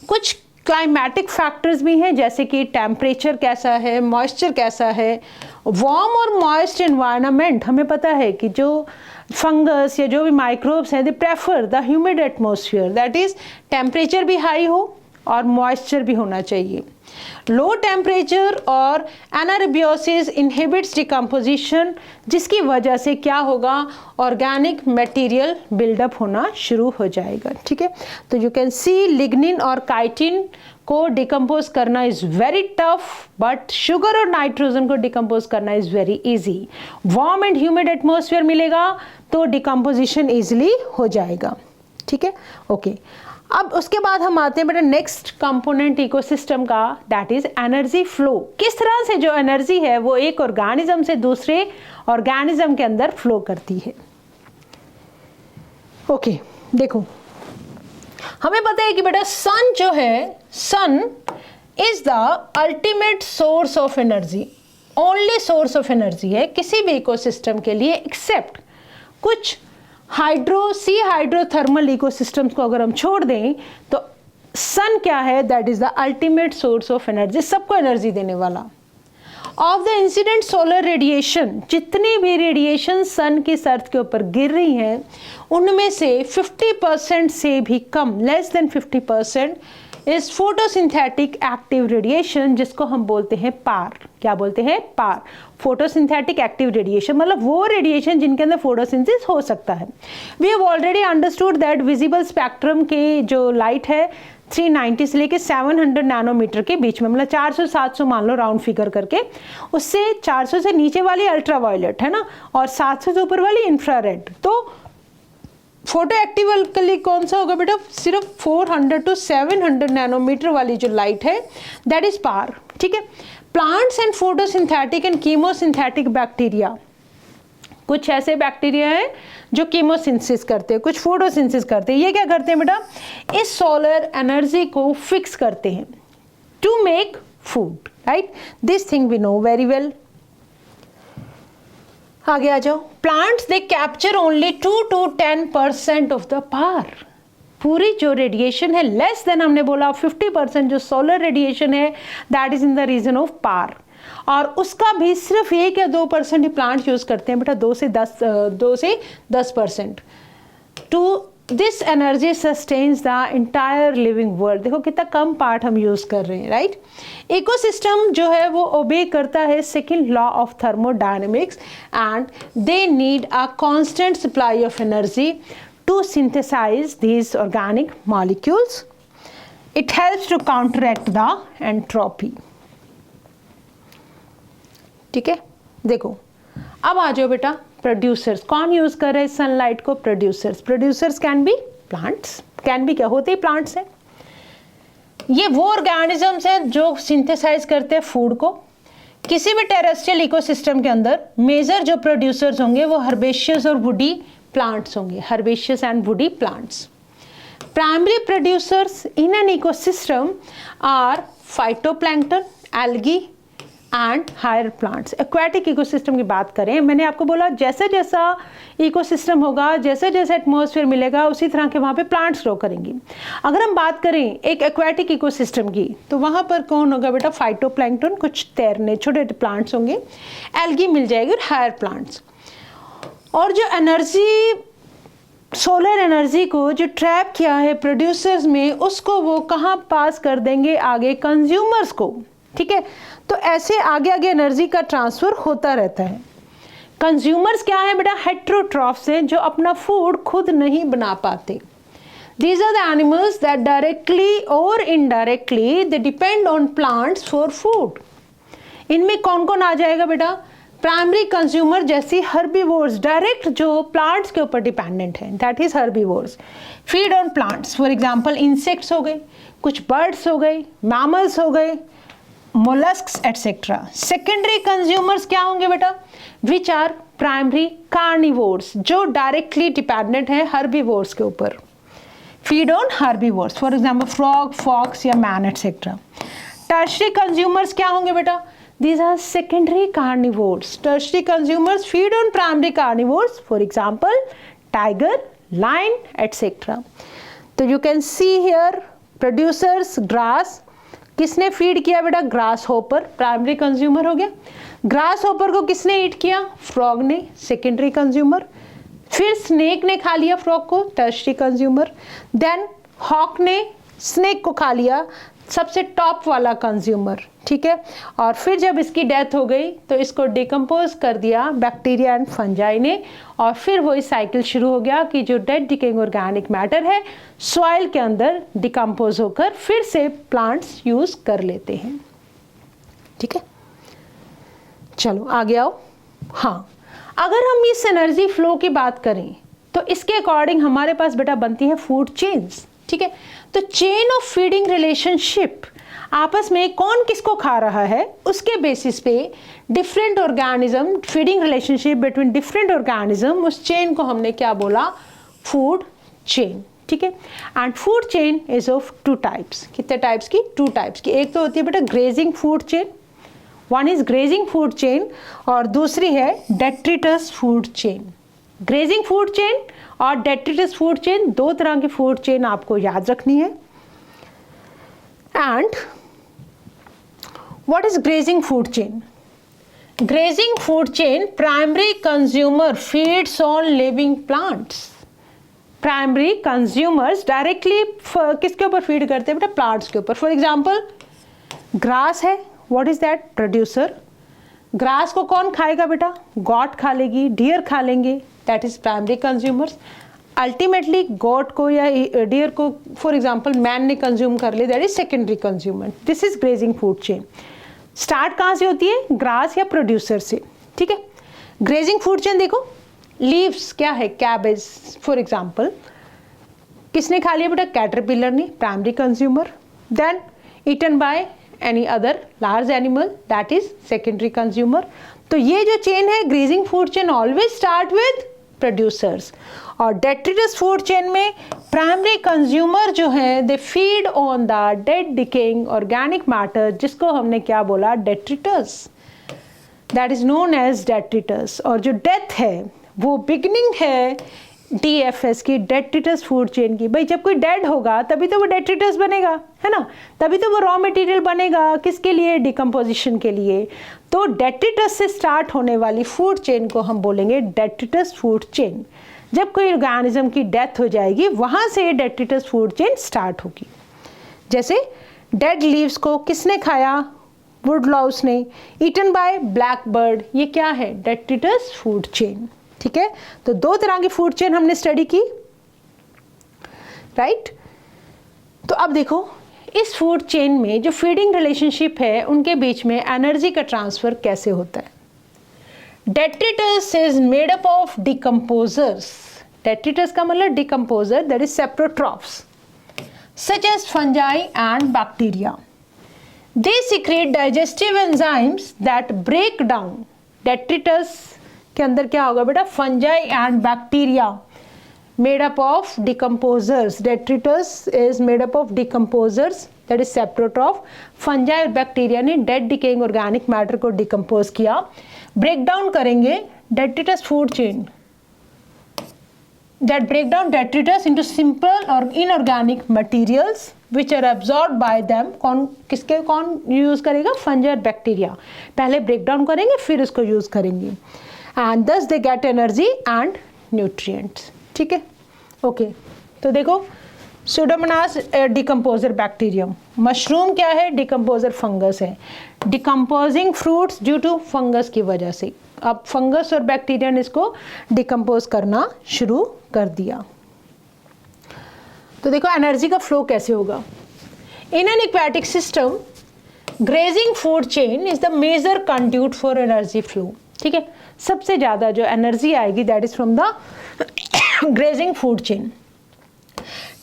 कुछ क्लाइमेटिक फैक्टर्स भी हैं, जैसे कि टेम्परेचर कैसा है, मॉइस्चर कैसा है। वार्म और मॉइस्ट एनवायरनमेंट, हमें पता है कि जो फंगस या जो भी माइक्रोब्स हैं, they prefer the humid atmosphere, that is temperature भी हाई हो और मॉइस्चर भी होना चाहिए। लो टेम्परेचर और एनारोबियोसिस इनहिबिट्स डिकम्पोजिशन, जिसकी वजह से क्या होगा, ऑर्गेनिक मटेरियल बिल्डअप होना शुरू हो जाएगा, ठीक है। तो यू कैन सी लिग्निन और काइटिन को डिकम्पोज करना is very tough, but sugar और नाइट्रोजन को डिकम्पोज करना is very easy. Warm and humid atmosphere मिलेगा तो डिकम्पोजिशन इजिली हो जाएगा, ठीक है, ओके। अब उसके बाद हम आते हैं बेटा नेक्स्ट कंपोनेंट इकोसिस्टम का, दैट इज एनर्जी फ्लो। किस तरह से जो एनर्जी है वो एक ऑर्गेनिज्म से दूसरे ऑर्गेनिज्म के अंदर फ्लो करती है, ओके। देखो हमें पता है कि बेटा सन जो है, sun is the ultimate source of energy, only source of energy है किसी भी इकोसिस्टम के लिए, एक्सेप्ट कुछ सी हाइड्रोथर्मल इकोसिस्टम्स को अगर हम छोड़ दें तो सन क्या है, that is the ultimate source of energy, सबको एनर्जी देने वाला। Of the incident solar radiation, जितनी भी रेडिएशन सन की अर्थ के ऊपर गिर रही हैं उनमें से 50% से भी कम, less than 50% is photosynthetic active radiation, जिसको हम बोलते हैं पार। क्या बोलते हैं, पार, फोटोसिंथेटिक एक्टिव रेडिएशन, मतलब वो रेडिएशन जिनके अंदर फोटोसिंथेसिस हो सकता है। We have already understood that visible spectrum के जो लाइट है 390 से लेके 700 नैनोमीटर के बीच में, मतलब 400-700 मान लो राउंड फिगर करके, उससे 400 से नीचे वाली अल्ट्रावायलेट है ना, और 700 से ऊपर वाली इंफ्रारेड। तो फोटो एक्टिव के लिए कौन सा होगा बेटा, सिर्फ 400 to 700 नैनोमीटर वाली जो लाइट है, दैट इज पार, ठीक है। Plants and photosynthetic and chemosynthetic bacteria, कुछ ऐसे बैक्टीरिया हैं जो कीमोसिंथेसिस करते हैं, कुछ फोटोसिंथेसिस करते हैं। ये क्या करते हैं बेटा, इस सोलर एनर्जी को फिक्स करते हैं to make food, right? This thing we know very well. आगे आ जाओ. Plants they capture only 2 to 10% of the power. पूरी जो रेडिएशन है लेस देन हमने बोला 50% जो सोलर रेडिएशन है that is in the region of power, और उसका भी सिर्फ 1 या 2% ही प्लांट यूज करते हैं बेटा, 2 से 10%. To this energy sustains the entire living world. देखो कितना कम पार्ट हम यूज कर रहे हैं, राइट? इकोसिस्टम जो है वो ओबे करता है second law of thermodynamics and they need a constant supply of energy to synthesize these organic molecules. It helps to counteract the entropy. ठीक है, देखो अब आ जाओ बेटा प्रोड्यूसर्स. कौन यूज कर रहे हैं सनलाइट को? Producers. Producers can be plants, can be क्या होते ही प्लांट्स हैं. ये वो ऑर्गेनिजम्स हैं जो सिंथेसाइज करते हैं फूड को. किसी भी टेरेस्ट्रियल इकोसिस्टम के अंदर मेजर जो प्रोड्यूसर्स होंगे वो हर्बेशियस और वुडी plants होंगे, herbaceous and woody plants. Primary producers in an ecosystem are phytoplankton, algae and higher plants. Aquatic ecosystem की बात करें, मैंने आपको बोला जैसा जैसा इकोसिस्टम होगा, जैसे जैसे एटमॉस्फेयर मिलेगा उसी तरह के वहाँ पे प्लांट्स ग्रो करेंगी. अगर हम बात करें एक एक्वाटिक इकोसिस्टम की तो वहाँ पर कौन होगा बेटा? फाइटोप्लैंक्टन, कुछ तैरने छोटे छोटे प्लांट्स होंगे, एल्गी मिल जाएगी और हायर प्लांट्स. और जो एनर्जी सोलर एनर्जी को जो ट्रैप किया है प्रोड्यूसर्स में उसको वो कहाँ पास कर देंगे? आगे कंज्यूमर्स को. ठीक है, तो ऐसे आगे आगे एनर्जी का ट्रांसफर होता रहता है. कंज्यूमर्स क्या है बेटा? हेट्रोट्रॉफ्स हैं जो अपना फूड खुद नहीं बना पाते. These are the animals that directly or indirectly they depend on plants for food. इनमें कौन कौन आ जाएगा बेटा? प्राइमरी कंज्यूमर जैसी हर्बीवोर्स, डायरेक्ट जो प्लांट्स के ऊपर डिपेंडेंट है, that is herbivores. Feed on plants, for example insects हो गए, कुछ बर्ड्स हो गए, मैमल्स हो गए, मोलस्क्स एटसेट्रा. सेकेंडरी कंज्यूमर्स क्या होंगे बेटा? विच आर प्राइमरी कार्निवोर्स, जो डायरेक्टली डिपेंडेंट है हर्बीवोर्स के ऊपर. Feed on herbivores, for example frog, fox या मैन एटसेट्रा. टर्शरी कंज्यूमर्स क्या होंगे बेटा? These are secondary carnivores. Tertiary consumers feed on primary carnivores, for example, tiger, lion, etc. तो you can see here producers grass. किसने फीड किया बेटा? ग्रास होपर, प्राइमरी कंज्यूमर हो गया. ग्रास होपर को किसने ईट किया? फ्रॉग ने, सेकेंडरी कंज्यूमर. फिर स्नेक ने खा लिया फ्रॉग को, टर्शरी कंज्यूमर. देन हॉक ने स्नेक को खा लिया, सबसे टॉप वाला कंज्यूमर. ठीक है, और फिर जब इसकी डेथ हो गई तो इसको डिकम्पोज कर दिया बैक्टीरिया एंड फंजाई ने, और फिर वही साइकिल शुरू हो गया कि जो डेड डिकेइंग ऑर्गेनिक मैटर है सॉइल के अंदर डिकम्पोज होकर फिर से प्लांट्स यूज कर लेते हैं. ठीक है, चलो आगे आओ. हाँ, अगर हम इस एनर्जी फ्लो की बात करें तो इसके अकॉर्डिंग हमारे पास बेटा बनती है फूड चेन्स. ठीक है, तो चेन ऑफ फीडिंग रिलेशनशिप, आपस में कौन किसको खा रहा है उसके बेसिस पे different organism, feeding relationship between different organism, उस चेन को हमने क्या बोला? Food chain. ठीक है, and food chain is of 2 types. कितने टाइप्स की? 2 टाइप्स की. एक तो होती है बेटा grazing food chain, one is grazing food chain, और दूसरी है detritus food chain. Grazing food chain और डेट्रिटस फूड चेन, 2 तरह की फूड चेन आपको याद रखनी है. And what is grazing food chain? Grazing food chain, primary consumer feeds on living plants. Primary consumers directly किसके ऊपर फीड करते हैं बेटा? प्लांट्स के ऊपर. फॉर एग्जाम्पल ग्रास है, what is that? Producer. Grass को कौन खाएगा बेटा? गॉट खा लेगी, डियर खा लेंगे, that is primary consumers. Ultimately got को या डियर को फॉर एग्जांपल मैन ने कंज्यूम कर लिया, that is secondary consumer. This is grazing food chain. Start कहाँ से होती है? ग्रास या प्रोड्यूसर से. ठीक है, ग्रेजिंग फूड चेन देखो, लीव्स क्या है? कैबेज फॉर एग्जांपल, किसने खा लिया बेटा? कैटरपिलर ने, primary consumer. Then eaten by any other large animal, that is secondary consumer. तो ये जो चेन है grazing food chain always start with producers. और डेट्रिटस फूड चेन में प्राइमरी कंज्यूमर जो है they feed on the dead decaying organic matter, जिसको हमने क्या बोला, detritus, that is known as detritus. और जो डेथ है वो बिगिनिंग है DFS की, डेट्रिटस फूड चेन की। भाई जब कोई डेड होगा तभी तो वो डेट्रिटस बनेगा, है ना, तभी तो वो रॉ मटेरियल बनेगा, किसके लिए, डिकम्पोजिशन के लिए। तो डेट्रिटस से स्टार्ट होने वाली फूड चेन को हम बोलेंगे डेट्रिटस फूड चेन। जब कोई ऑर्गेनिज्म की डेथ हो जाएगी वहाँ से डेट्रिटस फूड चेन स्टार्ट होगी। जैसे डेड लीव्स को किसने खाया, वुड लाउस ने, ईटन बाय ब्लैक बर्ड, ये क्या है, डेट्रिटस फूड चेन। ठीक है, तो दो तरह की फूड चेन हमने स्टडी की, राइट। तो अब देखो इस फूड चेन में जो फीडिंग रिलेशनशिप है उनके बीच में एनर्जी का ट्रांसफर कैसे होता है। Detritus is made up of decomposers. Detritus का मतलब decomposer, that is saprotrophs such as fungi and bacteria. They secrete digestive enzymes that break down. Detritus के अंदर क्या होगा बेटा, fungi and bacteria made up of decomposers. Detritus is made up of decomposers, that is saprotroph. Fungi और बैक्टीरिया ने डेड डिकेइंग ऑर्गेनिक मैटर को डिकम्पोज किया, ब्रेक डाउन करेंगे detritus food chain, that break down detritus into simple or inorganic materials which are absorbed by them। कौन यूज करेगा, फंजाई बैक्टीरिया पहले ब्रेक डाउन करेंगे फिर उसको यूज करेंगे, and thus they get energy and nutrients। ठीक है, ओके। तो देखो सुडोमोनास डिकम्पोजर बैक्टीरियम, मशरूम क्या है, डिकम्पोजर फंगस है, decomposing fruits due to fungus की वजह से। अब फंगस और बैक्टीरिया ने इसको डिकम्पोज करना शुरू कर दिया। तो देखो एनर्जी का फ्लो कैसे होगा। In an aquatic system grazing food chain is the major conduit for energy flow. ठीक है, सबसे ज़्यादा जो एनर्जी आएगी that is from the grazing food chain.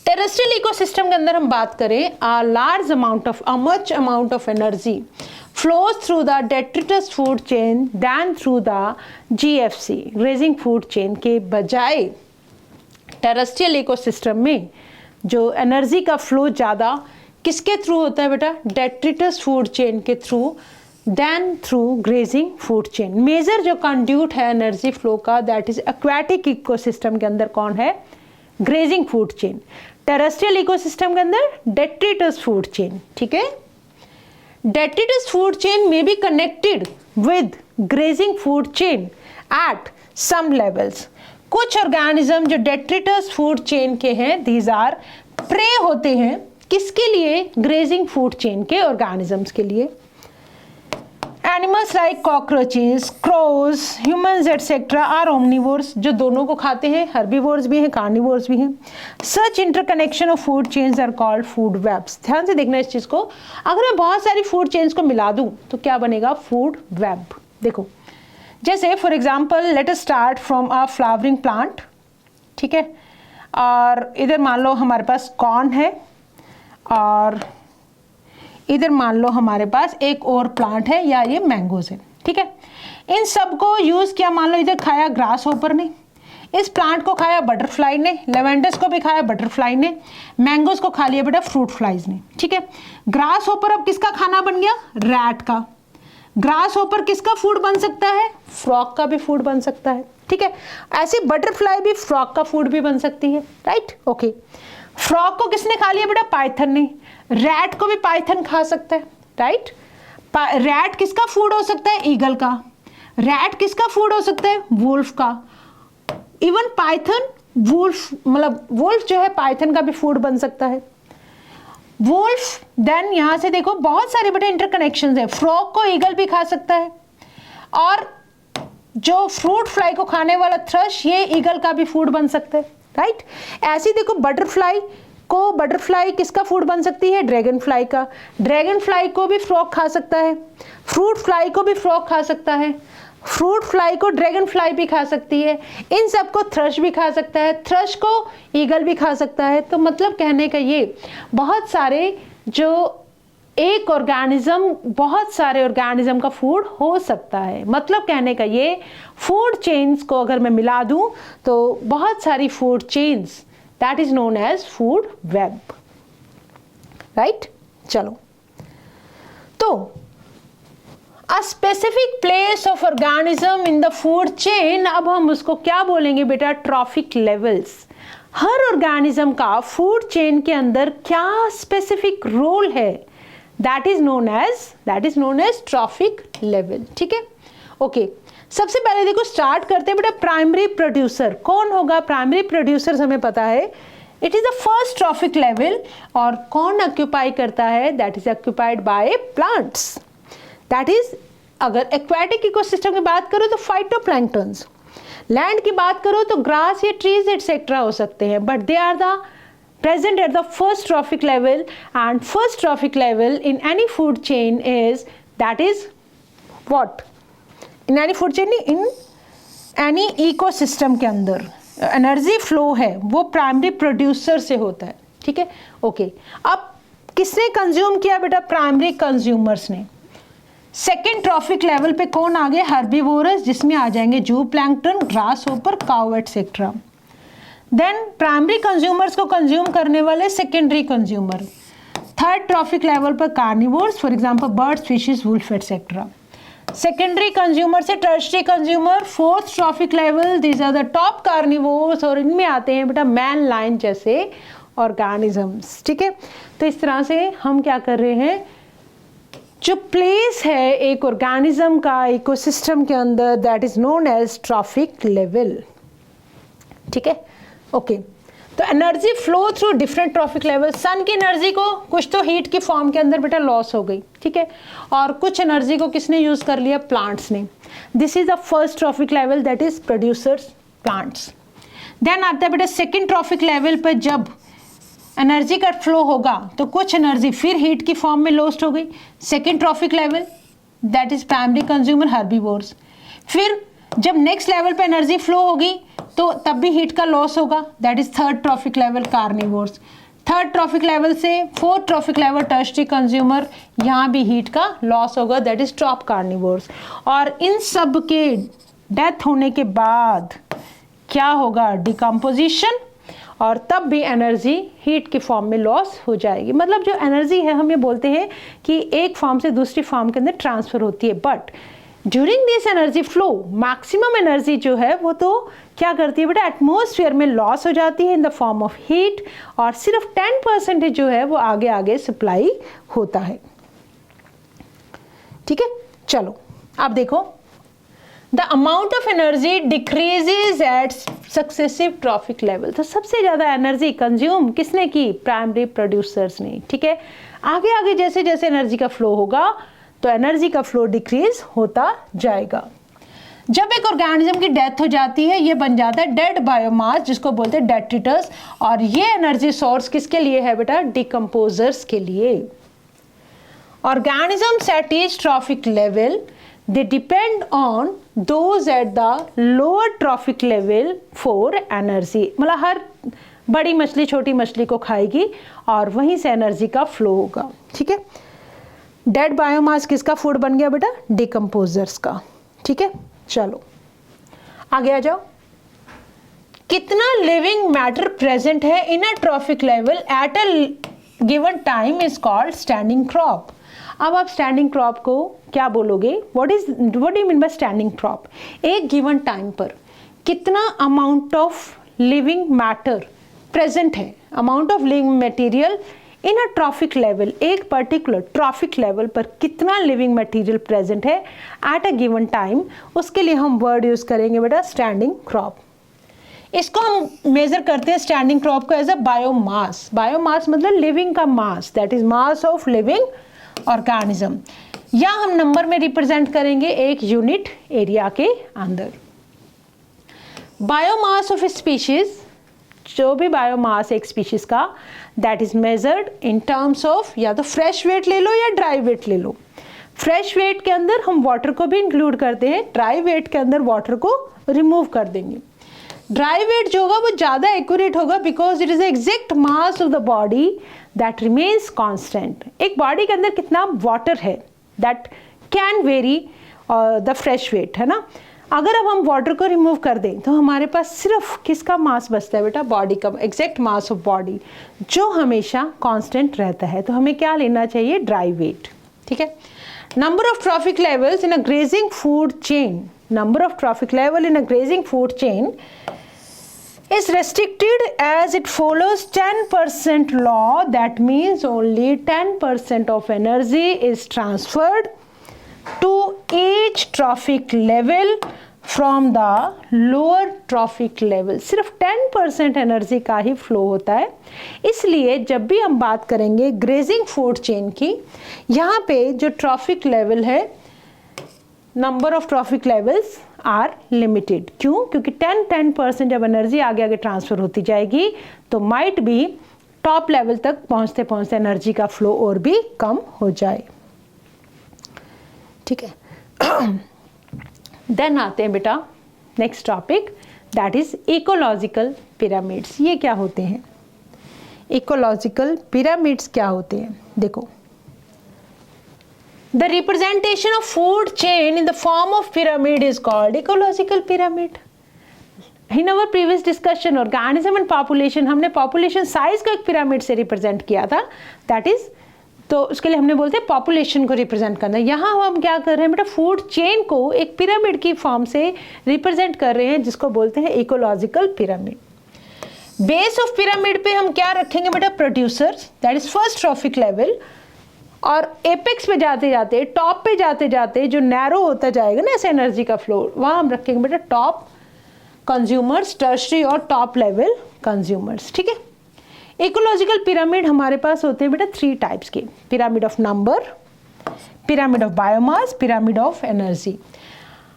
Terrestrial ecosystem के अंदर हम बात करें, a much amount of energy flows through the detritus food chain than through the GFC grazing food chain के बजाय टेरेस्ट्रियल इकोसिस्टम में जो एनर्जी का फ्लो ज़्यादा किसके थ्रू होता है बेटा, डेट्रिटस फूड चेन के through then through grazing food chain. Major जो कंड्यूट है एनर्जी फ्लो का दैट इज एक्वेटिक इकोसिस्टम के अंदर कौन है, grazing food chain. Terrestrial ecosystem के अंदर डेट्रिटस फूड चेन। ठीक है, डेट्रिटस फूड चेन में be connected with grazing food chain at some levels. कुछ ऑर्गेनिज्म जो डेट्रिटस फूड चेन के हैं दीज आर प्रे होते हैं, किसके लिए, ग्रेजिंग फूड चेन के ऑर्गेनिजम्स के लिए। Animals like cockroaches, crows, humans etcetera are omnivores, जो दोनों को खाते हैं, हर्बीवोर्स भी हैं, कार्निवोर्स भी हैं। Such interconnection of food chains are called food webs. ध्यान से देखना इस चीज़ को, अगर मैं बहुत सारी फूड चेन्स को मिला दूं तो क्या बनेगा, फूड वेब। देखो जैसे for example let us start from a flowering plant. ठीक है, और इधर मान लो हमारे पास कॉर्न है और इधर मान लो हमारे पास एक और प्लांट है या ये मैंगोज है। ठीक है, इन सब को यूज़ किया, मान लो इधर खाया ग्रास होपर ने, इस प्लांट को खाया बटरफ्लाई ने, लेवेंडर्स को भी खाया बटरफ्लाई ने, मैंगोज को खा लिया बेटा फ्रूट फ्लाइज ने। ठीक है, ग्रास होपर अब किसका खाना बन गया, रैट का। ग्रास होपर किसका फूड बन सकता है, फ्रॉग का भी फूड बन सकता है। ठीक है, ऐसे बटरफ्लाई भी फ्रॉग का फूड भी बन सकती है, राइट। ओके, फ्रॉग को किसने खा लिया बेटा, पाइथन ने। रैट को भी पाइथन खा सकता है, राइट। रैट किसका फूड हो सकता है, ईगल का। रैट किसका फूड हो सकता है, वुल्फ का। इवन पाइथन वुल्फ, मतलब वुल्फ जो है पाइथन का भी फूड बन सकता है। वुल्फ देन यहां से देखो बहुत सारे बेटा इंटरकनेक्शंस है, फ्रॉग को ईगल भी खा सकता है, और जो फ्रूट फ्लाई को खाने वाला थ्रश ये ईगल का भी फूड बन सकता है, राइट। ऐसे देखो बटरफ्लाई को, बटरफ्लाई किसका फूड बन सकती है, ड्रैगन फ्लाई का। ड्रैगन फ्लाई को भी फ्रॉग खा सकता है, फ्रूट फ्लाई को भी फ्रॉग खा सकता है, फ्रूट फ्लाई को ड्रैगन फ्लाई भी खा सकती है, इन सबको थ्रश भी खा सकता है, थ्रश को ईगल भी खा सकता है। तो मतलब कहने का ये बहुत सारे जो एक ऑर्गेनिज्म बहुत सारे ऑर्गेनिज्म का फूड हो सकता है। मतलब कहने का ये, फूड चेन्स को अगर मैं मिला दूं तो बहुत सारी food chains, that is known as food web, right. चलो, तो a specific place of organism in the food chain, अब हम उसको क्या बोलेंगे बेटा, ट्रॉफिक लेवल्स। हर ऑर्गेनिज्म का फूड चेन के अंदर क्या स्पेसिफिक रोल है, that is known as trophic level, ठीक है। ओके, सबसे पहले देखो स्टार्ट करते हैं बेटा, प्राइमरी प्रोड्यूसर कौन होगा। प्राइमरी प्रोड्यूसर हमें पता है, it is the first trophic level, और कौन ऑक्यूपाई करता है, that is occupied by plants. That is, अगर एक्वेटिक इकोसिस्टम की बात करो तो फाइटोप्लैंक्टन्स, लैंड की बात करो तो ग्रास या ट्रीज एटसेट्रा हो सकते हैं, but they are the present at the first trophic level, and first trophic level in any food chain is, that is what, in any food chain, in any ecosystem के अंदर एनर्जी फ्लो है वो प्राइमरी प्रोड्यूसर से होता है, ठीक है। ओके, अब किसने कंज्यूम किया बेटा, प्राइमरी कंज्यूमर्स ने। सेकेंड ट्रॉफिक लेवल पे कौन आ गए, हर्बीवोरस, जिसमें आ जाएंगे zooplankton, grasshopper, cow etcetera. Then primary consumers को कंज्यूम करने वाले secondary consumer. Third trophic level पर carnivores, for example birds, fishes, wolf etcetera. Secondary consumer से tertiary consumer, fourth trophic level, these are the top carnivores, और इनमें आते हैं बेटा मैन लाइन जैसे ऑर्गेनिजम्स, ठीक है। तो इस तरह से हम क्या कर रहे हैं, जो प्लेस है एक ऑर्गेनिज्म का इकोसिस्टम के अंदर, that is known as trophic level, ठीक है। ओके, तो energy flow through different trophic level. Sun की एनर्जी को कुछ तो हीट की फॉर्म के अंदर बेटा लॉस हो गई, ठीक है, और कुछ एनर्जी को किसने यूज कर लिया, प्लांट्स ने। This is the first trophic level, that is producers, plants. देन आता है बेटा सेकेंड ट्रॉफिक लेवल पर जब एनर्जी का फ्लो होगा तो कुछ एनर्जी फिर हीट की फॉर्म में लॉस्ट हो गई, second trophic level, that is primary consumer, herbivores. फिर जब नेक्स्ट लेवल पे एनर्जी फ्लो होगी तो तब भी हीट का लॉस होगा, that is third trophic level, carnivores. Third trophic level से fourth trophic level, tertiary consumer, यहाँ भी हीट का लॉस होगा, दैट इज टॉप कार्निवोर्स। और इन सब के डेथ होने के बाद क्या होगा, डिकम्पोजिशन, और तब भी एनर्जी हीट के फॉर्म में लॉस हो जाएगी। मतलब जो एनर्जी है, हम ये बोलते हैं कि एक फॉर्म से दूसरी फॉर्म के अंदर ट्रांसफर होती है, but during this energy flow maximum energy जो है वो तो क्या करती है बेटा, एटमॉस्फेयर में लॉस हो जाती है in the form of heat, और सिर्फ 10% जो है वो आगे आगे सप्लाई होता है, ठीक है। चलो अब देखो, the amount of energy decreases at successive trophic level. तो सबसे ज़्यादा एनर्जी कंज्यूम किसने की, प्राइमरी प्रोड्यूसर्स ने, ठीक है। आगे आगे जैसे जैसे एनर्जी का फ्लो होगा तो एनर्जी का फ्लो डिक्रीज होता जाएगा। जब एक ऑर्गेनिज्म की डेथ हो जाती है, ये बन जाता है डेड बायोमास, जिसको बोलते हैं डेट्रिटस, और ये एनर्जी सोर्स किसके लिए है बेटा, डिकम्पोजर्स के लिए। Organisms at each trophic level, they depend on those at the lower trophic level for energy। मतलब हर बड़ी मछली छोटी मछली को खाएगी और वहीं से एनर्जी का फ्लो होगा, ठीक है। डेड बायोमास किसका फूड बन गया बेटा, डिकम्पोजर्स का, ठीक है। चलो आगे आ जाओ, कितना लिविंग मैटर प्रेजेंट है in a trophic level at a given time is called standing crop. अब आप स्टैंडिंग क्रॉप को क्या बोलोगे, what do you mean by standing crop, एक गिवन टाइम पर कितना amount of living matter present है, amount of living material in a trophic level, एक पर्टिकुलर ट्रॉफिक लेवल पर कितना लिविंग मटेरियल प्रेजेंट है एट अ गिवन टाइम, उसके लिए हम वर्ड यूज करेंगे बेटा स्टैंडिंग क्रॉप। इसको हम मेजर करते हैं स्टैंडिंग क्रॉप को एज अ बायोमास। बायोमास मतलब लिविंग का mass, that is mass of living organism, या हम नंबर में रिप्रेजेंट करेंगे एक यूनिट एरिया के अंदर। बायोमास ऑफ स्पीशीज, जो भी बायोमास एक स्पीशीज का, that is measured in terms of, या तो फ्रेश वेट ले लो या ड्राई वेट ले लो। फ्रेश वेट के अंदर हम वाटर को भी इंक्लूड करते हैं, ड्राई वेट के अंदर वाटर को रिमूव कर देंगे। ड्राई वेट जो होगा वो ज़्यादा एक्यूरेट होगा because it is the exact mass of the body that remains constant. एक बॉडी के अंदर कितना वाटर है that can vary the fresh weight, है ना। अगर अब हम वाटर को रिमूव कर दें तो हमारे पास सिर्फ किसका मास बचता है बेटा, बॉडी का एग्जैक्ट मास ऑफ बॉडी, जो हमेशा कांस्टेंट रहता है। तो हमें क्या लेना चाहिए, ड्राई वेट, ठीक है। Number of trophic levels in a grazing food chain, number of trophic level in a grazing food chain is restricted as it follows 10% law. That means only 10% of energy is transferred to each trophic level from the lower trophic level. सिर्फ 10% एनर्जी का ही फ्लो होता है। इसलिए जब भी हम बात करेंगे ग्रेजिंग फूड चेन की, यहाँ पे जो ट्रॉफिक लेवल है, number of trophic levels are limited. क्यों? क्योंकि 10% जब एनर्जी आगे आगे ट्रांसफर होती जाएगी तो माइट बी टॉप लेवल तक पहुंचते पहुंचते एनर्जी का फ्लो और भी कम हो जाए, ठीक है। देन आते हैं बेटा next topic, that is ecological pyramids. ये क्या होते हैं? इकोलॉजिकल पिरामिड्स क्या होते हैं? देखो, the representation of food chain in the form of pyramid is called ecological pyramid. In our previous discussion organism and population, हमने population size को एक pyramid से represent किया था, that is, तो उसके लिए हमने बोलते हैं population को represent करना। यहाँ हम क्या कर रहे हैं बेटा, food chain को एक pyramid की form से represent कर रहे हैं, जिसको बोलते हैं ecological pyramid. Base of pyramid पे हम क्या रखेंगे बेटा, producers, that is first trophic level, और एपेक्स पे जाते जाते, टॉप पे जाते जाते जो नैरो होता जाएगा ना ऐसे एनर्जी का फ्लो, वहाँ हम रखेंगे बेटा टॉप कंज्यूमर्स, टर्शरी और टॉप लेवल कंज्यूमर्स, ठीक है। इकोलॉजिकल पिरामिड हमारे पास होते हैं बेटा 3 टाइप्स के, pyramid of number, pyramid of biomass, pyramid of energy.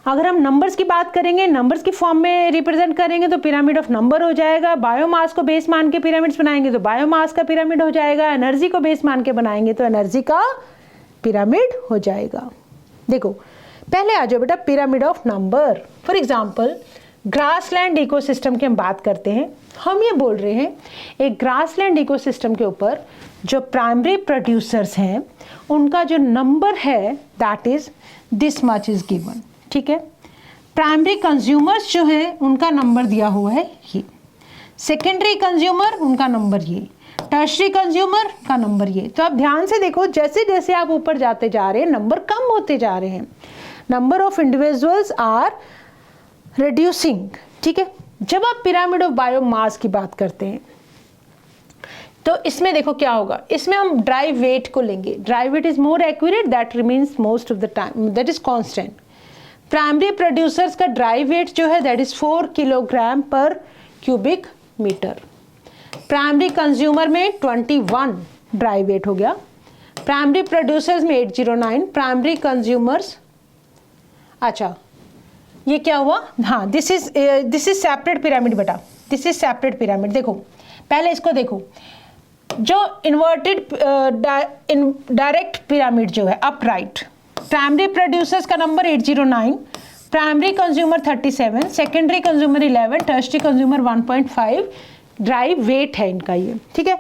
अगर हम नंबर्स की बात करेंगे, नंबर्स की फॉर्म में रिप्रेजेंट करेंगे तो पिरामिड ऑफ नंबर हो जाएगा। बायोमास को बेस मान के पिरामिड्स बनाएंगे तो बायोमास का पिरामिड हो जाएगा। एनर्जी को बेस मान के बनाएंगे तो एनर्जी का पिरामिड हो जाएगा। देखो, पहले आ जाओ बेटा pyramid of number. For example, grassland ecosystem की हम बात करते हैं। हम ये बोल रहे हैं एक ग्रासलैंड इकोसिस्टम के ऊपर जो प्राइमरी प्रोड्यूसर्स हैं उनका जो नंबर है that is this much is given, ठीक है। प्राइमरी कंज्यूमर्स जो हैं उनका नंबर दिया हुआ है ये, सेकेंडरी कंज्यूमर उनका नंबर ये, टर्शरी कंज्यूमर का नंबर ये। तो आप ध्यान से देखो, जैसे जैसे आप ऊपर जाते जा रहे हैं नंबर कम होते जा रहे हैं, number of individuals are reducing, ठीक है। जब आप पिरामिड ऑफ बायोमास की बात करते हैं तो इसमें देखो क्या होगा, इसमें हम ड्राई वेट को लेंगे। Dry weight is more accurate, that remains most of the time, that is constant. Primary producers का ड्राई वेट जो है that is 4 kilogram per cubic metre. Primary consumer में 21 ड्राई वेट हो गया। प्राइमरी प्रोड्यूसर्स में 809, प्राइमरी कंज्यूमर्स, अच्छा ये क्या हुआ, हाँ दिस इज सेपरेट पिरामिड बेटा, दिस इज सेपरेट पिरामिड। देखो पहले इसको देखो, जो इन्वर्टेड डायरेक्ट पिरामिड जो है अपराइट, प्राइमरी प्रोड्यूसर्स का number 809, primary consumer 37, secondary consumer 11, tertiary consumer 1.5 dry weight है इनका ये, ठीक है।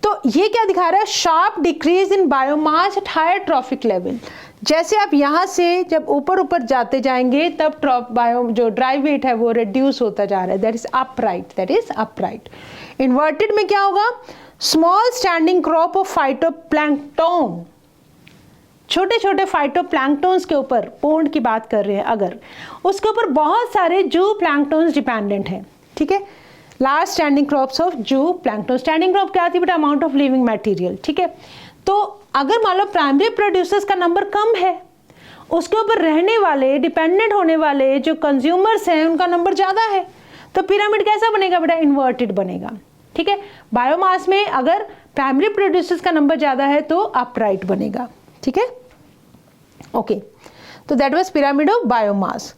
तो ये क्या दिखा रहा है, sharp decrease in biomass at higher trophic level. जैसे आप यहाँ से जब ऊपर ऊपर जाते जाएंगे तब जो ड्राई वेट है वो रिड्यूस होता जा रहा है, that is upright, that is upright. Inverted में क्या होगा, small standing crop of phytoplankton, छोटे छोटे फाइटोप्लैंक्टन्स के ऊपर, पोन्ड की बात कर रहे हैं अगर, उसके ऊपर बहुत सारे जू प्लैंक्टन्स डिपेंडेंट हैं, ठीक है। लार्ज स्टैंडिंग क्रॉप्स ऑफ जू प्लैंक्टन। स्टैंडिंग क्रॉप क्या थी बेटा, अमाउंट ऑफ लिविंग मटेरियल, ठीक है। तो अगर मान लो प्राइमरी प्रोड्यूसर्स का नंबर कम है, उसके ऊपर रहने वाले डिपेंडेंट होने वाले जो कंज्यूमर्स हैं उनका नंबर ज़्यादा है, तो पिरामिड कैसा बनेगा बेटा, इन्वर्टेड बनेगा, ठीक है। बायोमास में अगर प्राइमरी प्रोड्यूसर्स का नंबर ज़्यादा है तो अपराइट बनेगा, ठीक है। ओके, तो that was pyramid of biomass.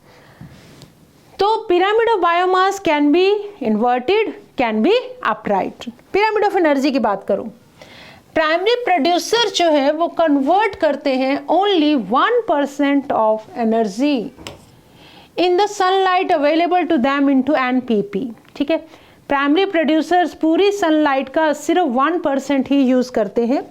तो pyramid of biomass can be inverted, can be upright. Pyramid of energy की बात करूं, प्राइमरी प्रोड्यूसर जो है वो कन्वर्ट करते हैं only 1% of energy in the sunlight available to them into NPP, ठीक है। प्राइमरी प्रोड्यूसर्स पूरी सनलाइट का सिर्फ 1% ही यूज़ करते हैं।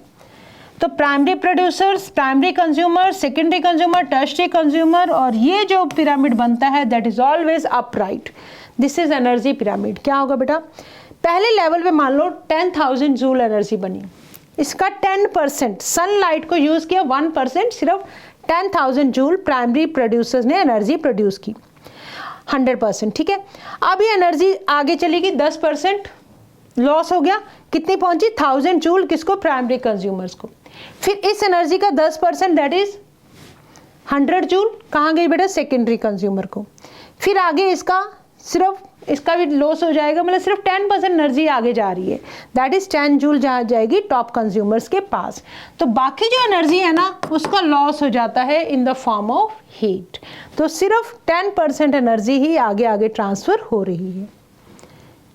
तो primary producers, primary consumer, secondary consumer, tertiary consumer, और ये जो पिरामिड बनता है that is always upright. This is energy pyramid. क्या होगा बेटा, पहले लेवल पे मान लो 10,000 जूल एनर्जी बनी, इसका 10% सनलाइट को यूज़ किया, 1% सिर्फ 10,000 जूल प्राइमरी प्रोड्यूसर्स ने एनर्जी प्रोड्यूस की, 100%। ठीक है, अब ये एनर्जी आगे चलेगी, 10% लॉस हो गया, कितनी पहुंची, 1000 जूल किसको, प्राइमरी कंज्यूमर्स को। फिर इस एनर्जी का 10% दैट इज 100 जूल कहाँ गई बेटा, सेकेंडरी कंज्यूमर को। फिर आगे इसका सिर्फ, इसका भी लॉस हो जाएगा, मतलब सिर्फ 10% एनर्जी आगे जा रही है, दैट इज 10 जूल जहाँ जाएगी टॉप कंज्यूमर्स के पास। तो बाकी जो एनर्जी है ना उसका लॉस हो जाता है in the form of heat. तो सिर्फ 10% एनर्जी ही आगे आगे ट्रांसफर हो रही है।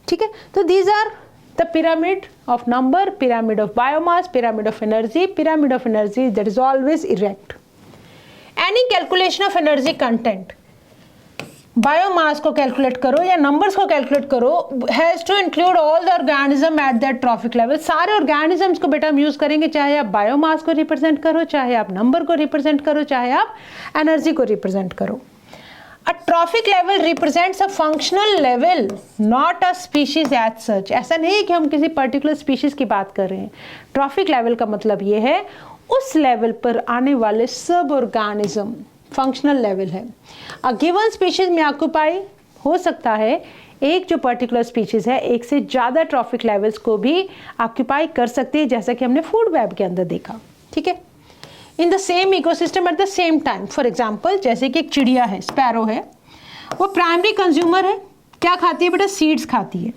ठीक है, तो these are the pyramid of number, pyramid of biomass, pyramid of energy that is always erect. Any calculation of energy content, biomass को कैलकुलेट करो या नंबर्स को कैलकुलेट करो, has to include all the organism at that trophic level. सारे ऑर्गेनिजम्स को बेटा हम यूज़ करेंगे, चाहे आप बायोमास को रिप्रेजेंट करो, चाहे आप नंबर को रिप्रेजेंट करो, चाहे आप एनर्जी को रिप्रेजेंट करो। A trophic level represents a functional level, not a species as such. ऐसा नहीं है कि हम किसी पर्टिकुलर स्पीशीज की बात कर रहे हैं। ट्रॉफिक लेवल का मतलब ये है उस लेवल पर आने वाले सब ऑर्गेनिज्म, फंक्शनल लेवल है। अ गिवन स्पीशीज में ऑक्यूपाई हो सकता है, एक जो पर्टिकुलर स्पीशीज है एक से ज़्यादा ट्रॉफिक लेवल्स को भी ऑक्यूपाई कर सकती है, जैसा कि हमने फूड वेब के अंदर देखा। ठीक है, in the same ecosystem at the same time. For example जैसे कि एक चिड़िया है, स्पैरो है, वो प्राइमरी कंज्यूमर है, क्या खाती है बेटा, सीड्स खाती है,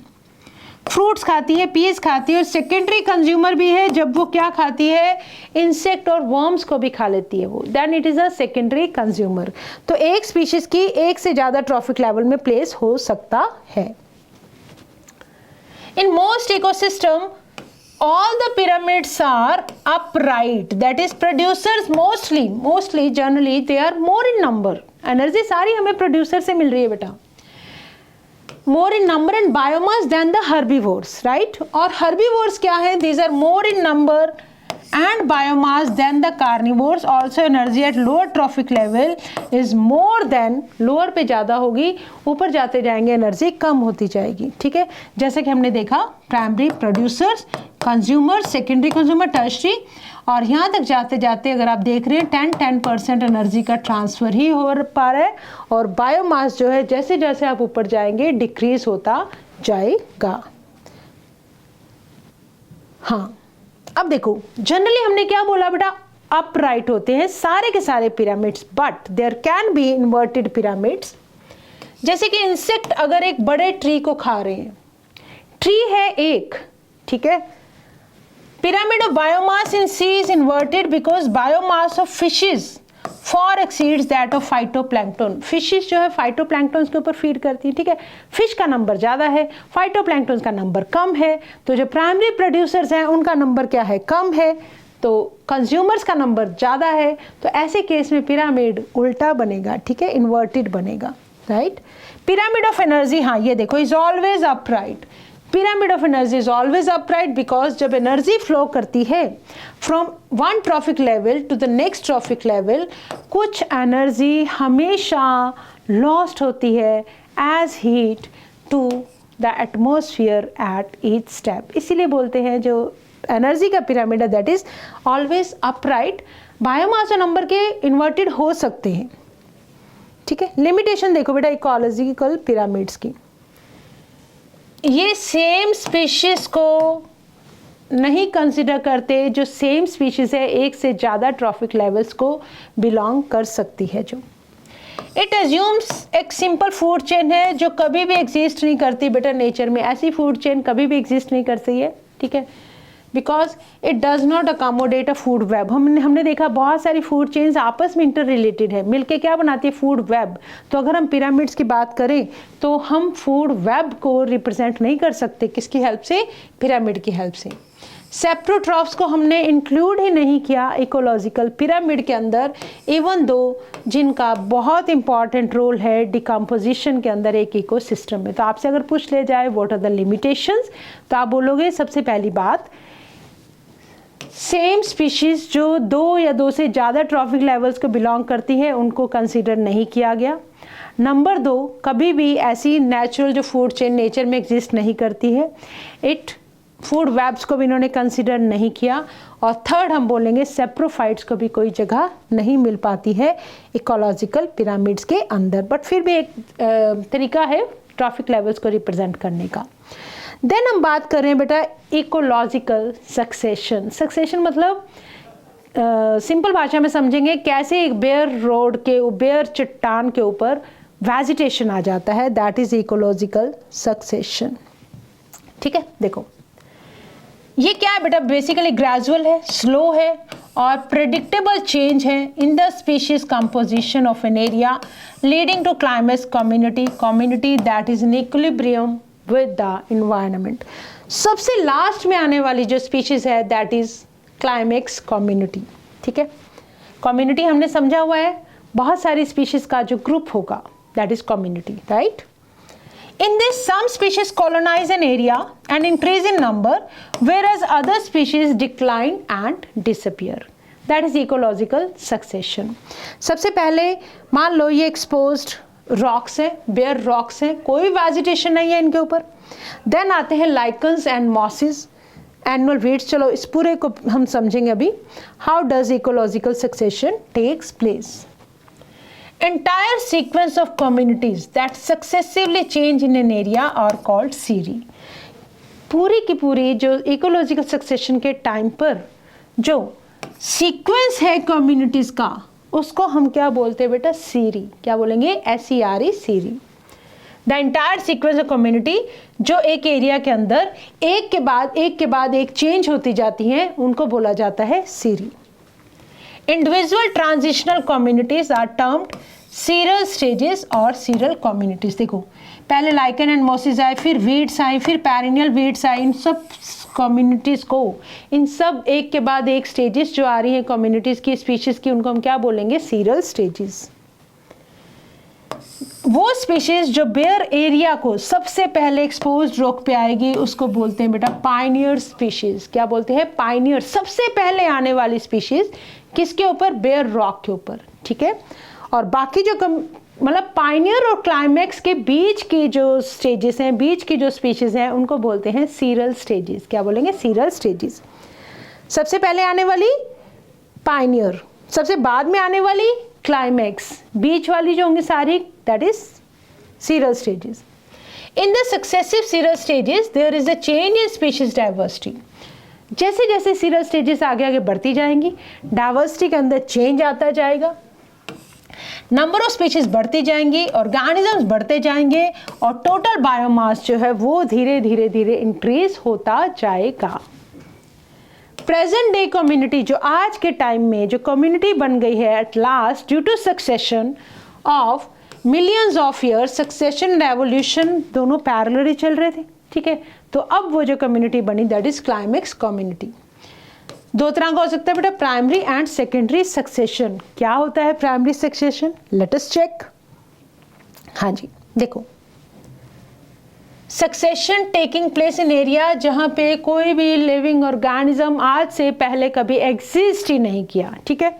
फ्रूट्स खाती है, पीस खाती है, और सेकेंडरी कंज्यूमर भी है, जब वो क्या खाती है, इंसेक्ट और वर्म्स को भी खा लेती है वो, then it is a secondary consumer. तो एक स्पीशीज की एक से ज़्यादा ट्रॉफिक लेवल में प्लेस हो सकता है। In most ecosystem all the pyramids are upright, that is producers mostly generally they are more in number, energy सारी हमें producer से मिल रही है बेटा, more in number and biomass than the herbivores, right? और herbivores क्या है, these are more in number and biomass than the carnivores, also energy at lower trophic level is more than, lower पे ज़्यादा होगी, ऊपर जाते जाएंगे एनर्जी कम होती जाएगी। ठीक है, जैसे कि हमने देखा primary producers, consumer, secondary consumer, tertiary, और यहाँ तक जाते जाते अगर आप देख रहे हैं 10% एनर्जी का ट्रांसफ़र ही हो पा रहा है, और बायोमास जो है जैसे जैसे आप ऊपर जाएंगे डिक्रीज होता जाएगा। हाँ, अब देखो जनरली हमने क्या बोला बेटा, अपराइट होते हैं सारे के सारे pyramids, but there can be inverted pyramids. जैसे कि इंसेक्ट अगर एक बड़े ट्री को खा रहे हैं, ट्री है एक, ठीक है, pyramid of biomass in sea is inverted because biomass of fishes far exceeds that of phytoplankton. Fishes जो है phytoplankton के ऊपर फीड करती है, ठीक है, फिश का नंबर ज़्यादा है, phytoplankton का नंबर कम है, तो जो प्राइमरी प्रोड्यूसर्स हैं उनका नंबर क्या है, कम है, तो कंज्यूमर्स का नंबर ज़्यादा है, तो ऐसे केस में पिरामिड उल्टा बनेगा, ठीक है, इन्वर्टेड बनेगा, राइट। पिरामिड ऑफ एनर्जी, हाँ ये देखो, is always upright. Pyramid of energy is always upright because जब एनर्जी फ्लो करती है from one trophic level to the next trophic level, कुछ एनर्जी हमेशा लॉस्ट होती है as heat to the atmosphere at each step. इसीलिए बोलते हैं जो एनर्जी का पिरामिड है that is always upright. Biomass और नंबर के इन्वर्टेड हो सकते हैं, ठीक है। लिमिटेशन देखो बेटा इकोलॉजिकल पिरामिड्स की, ये सेम स्पीशीज को नहीं कंसिडर करते, जो सेम स्पीशीज है एक से ज़्यादा ट्रॉफिक लेवल्स को बिलोंग कर सकती है। जो इट एज्यूम्स एक सिंपल फूड चेन है जो कभी भी एग्जिस्ट नहीं करती बेटा नेचर में, ऐसी फूड चेन कभी भी एग्जिस्ट नहीं करती है, ठीक है, because it does not accommodate a food web. हमने देखा बहुत सारी फूड चेन्स आपस में इंटर रिलेटेड है, मिलके क्या बनाती है, फूड वेब। तो अगर हम पिरामिड्स की बात करें तो हम फूड वेब को रिप्रेजेंट नहीं कर सकते, किसकी हेल्प से, पिरामिड की हेल्प से। सेप्रोट्रॉफ्स को हमने इंक्लूड ही नहीं किया इकोलॉजिकल पिरामिड के अंदर, इवन दो जिनका बहुत इंपॉर्टेंट रोल है डिकम्पोजिशन के अंदर एक इकोसिस्टम में। तो आपसे अगर पूछ ले जाए व्हाट आर द लिमिटेशंस, तो आप बोलोगे सबसे पहली बात, सेम स्पीशीज जो 2 या 2 से ज़्यादा ट्रॉफिक लेवल्स को बिलोंग करती है उनको कंसीडर नहीं किया गया। नंबर 2, कभी भी ऐसी नेचुरल जो फूड चेन नेचर में एग्जिस्ट नहीं करती है, इट फूड वेब्स को भी इन्होंने कंसीडर नहीं किया। और थर्ड हम बोलेंगे सेप्रोफाइट्स को भी कोई जगह नहीं मिल पाती है इकोलॉजिकल पिरामिड्स के अंदर, बट फिर भी एक तरीका है ट्रॉफिक लेवल्स को रिप्रेजेंट करने का। देन हम बात कर रहे हैं बेटा इकोलॉजिकल सक्सेशन। सक्सेशन मतलब सिंपल भाषा में समझेंगे कैसे एक बेयर चट्टान के ऊपर वेजिटेशन आ जाता है, दैट इज इकोलॉजिकल सक्सेशन। ठीक है, देखो ये क्या है बेटा, बेसिकली ग्रेजुअल है, स्लो है और प्रेडिक्टेबल चेंज है in the species composition of an area leading to climax community that is in equilibrium with the environment. सबसे लास्ट में आने वाली जो स्पीशीज है दैट इज क्लाइमेक्स कम्युनिटी। ठीक है, कम्युनिटी हमने समझा हुआ है, बहुत सारी स्पीशीज का जो ग्रुप होगा that is community, right. In this, some species colonize an area and increase in number, whereas other species decline and disappear. That is ecological succession. सबसे पहले मान लो ये exposed rocks हैं, bare rocks हैं, कोई vegetation नहीं है इनके ऊपर। Then आते हैं lichens and mosses, annual weeds। चलो इस पूरे को हम समझेंगे अभी। How does ecological succession takes place? Entire sequence of communities that successively change in an area are called series. पूरी की पूरी जो इकोलॉजिकल सक्सेशन के टाइम पर जो सीक्वेंस है कम्युनिटीज का उसको हम क्या बोलते हैं बेटा, सीरी। क्या बोलेंगे, SERE, sere. The entire sequence of community जो एक एरिया के अंदर एक के बाद एक चेंज होती जाती हैं उनको बोला जाता है sere. Individual transitional communities are termed seral stages और सीरियल कम्युनिटीज। देखो पहले लाइकन एंड मॉसिस आए, फिर वीड्स आए, फिर पेरिनियल वीड्स आए। इन सब कम्युनिटीज को, इन सब एक के बाद एक स्टेजेस जो आ रही हैं कम्युनिटीज की, स्पीशीज की, उनको हम क्या बोलेंगे, सीरियल स्टेजेस। वो स्पीशीज जो बेयर एरिया को सबसे पहले एक्सपोज्ड रॉक पे आएगी उसको बोलते हैं बेटा पाइनियर स्पीशीज। क्या बोलते हैं, पाइनियर। सबसे पहले आने वाली स्पीशीज किसके ऊपर, बेयर रॉक के ऊपर। ठीक है, और बाकी जो मतलब पाइनियर और क्लाइमैक्स के बीच की जो स्टेजेस हैं, बीच की जो स्पीशीज हैं उनको बोलते हैं सीरियल स्टेजेस। क्या बोलेंगे, सीरियल स्टेजेस। सबसे पहले आने वाली पाइनियर, सबसे बाद में आने वाली क्लाइमैक्स, बीच वाली जो होंगी सारी that is serial stages. In the successive serial stages there is a change in species diversity. जैसे जैसे सीरियल स्टेजेस आगे आगे बढ़ती जाएंगी, डाइवर्सिटी के अंदर चेंज आता जाएगा, नंबर ऑफ स्पीशीज बढ़ती जाएंगी, ऑर्गेनिजम्स बढ़ते जाएंगे और टोटल बायोमास जो है वो धीरे धीरे धीरे इंक्रीज होता जाएगा। प्रेजेंट डे कम्युनिटी जो आज के टाइम में जो कम्युनिटी बन गई है at last due to succession of millions of years, succession and evolution दोनों पैरेलली चल रहे थे। ठीक है, तो अब वो जो कम्युनिटी बनी दैट इज क्लाइमेक्स कम्युनिटी। दो तरह का हो सकता है बेटा, प्राइमरी एंड सेकेंडरी सक्सेशन। क्या होता है primary succession, let us check. हाँ जी, देखो succession taking place in area जहां पे कोई भी लिविंग ऑर्गेनिज्म आज से पहले कभी एग्जिस्ट ही नहीं किया। ठीक है,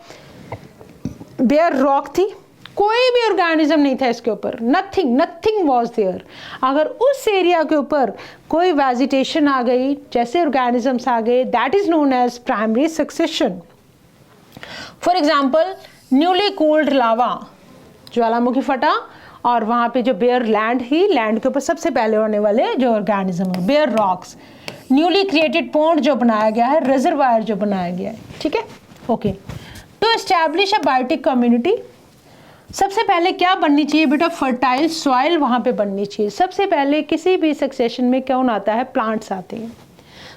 बेयर रॉक थी, कोई भी ऑर्गेनिज्म नहीं था इसके ऊपर, नथिंग वाज देयर। अगर उस एरिया के ऊपर कोई वेजिटेशन आ गई, जैसे ऑर्गेनिजम्स आ गए, that is known as primary succession. For example newly cooled lava, ज्वालामुखी फटा और वहाँ पे जो बेयर लैंड ही, लैंड के ऊपर सबसे पहले होने वाले जो ऑर्गेनिज्म है, bare rocks, newly created pond जो बनाया गया है, रिजर्वायर जो बनाया गया है। ठीक है, okay. To establish a biotic community सबसे पहले क्या बननी चाहिए बेटा, फर्टाइल सॉइल वहाँ पे बननी चाहिए। सबसे पहले किसी भी सक्सेशन में कौन आता है, प्लांट्स आते हैं।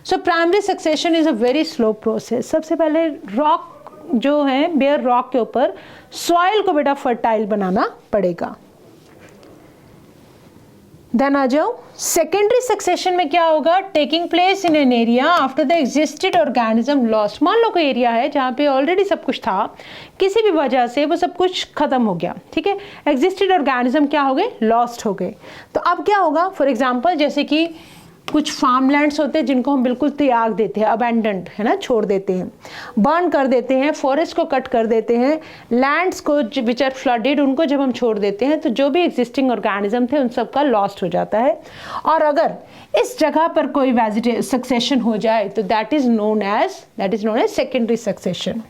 So primary succession is a very slow process. सबसे पहले रॉक जो है, बेयर रॉक के ऊपर सॉइल को बेटा फर्टाइल बनाना पड़ेगा। देन आ जाओ सेकेंडरी सक्सेशन में क्या होगा, taking place in an area after the existed organism lost. मान लो कोई एरिया है जहाँ पे ऑलरेडी सब कुछ था, किसी भी वजह से वो सब कुछ खत्म हो गया, ठीक है, एग्जिस्टेड ऑर्गेनिज्म क्या हो गए, लॉस्ट हो गए। तो अब क्या होगा, फॉर एग्जाम्पल जैसे कि कुछ फार्मलैंड्स होते हैं जिनको हम बिल्कुल त्याग देते हैं, अबैंडन्ड है ना, छोड़ देते हैं, बर्न कर देते हैं, फॉरेस्ट को कट कर देते हैं, लैंड्स को विच आर फ्लडेड उनको जब हम छोड़ देते हैं तो जो भी एग्जिस्टिंग ऑर्गेनिज्म थे उन सब का लॉस्ट हो जाता है। और अगर इस जगह पर कोई सक्सेशन हो जाए तो that is known as secondary succession.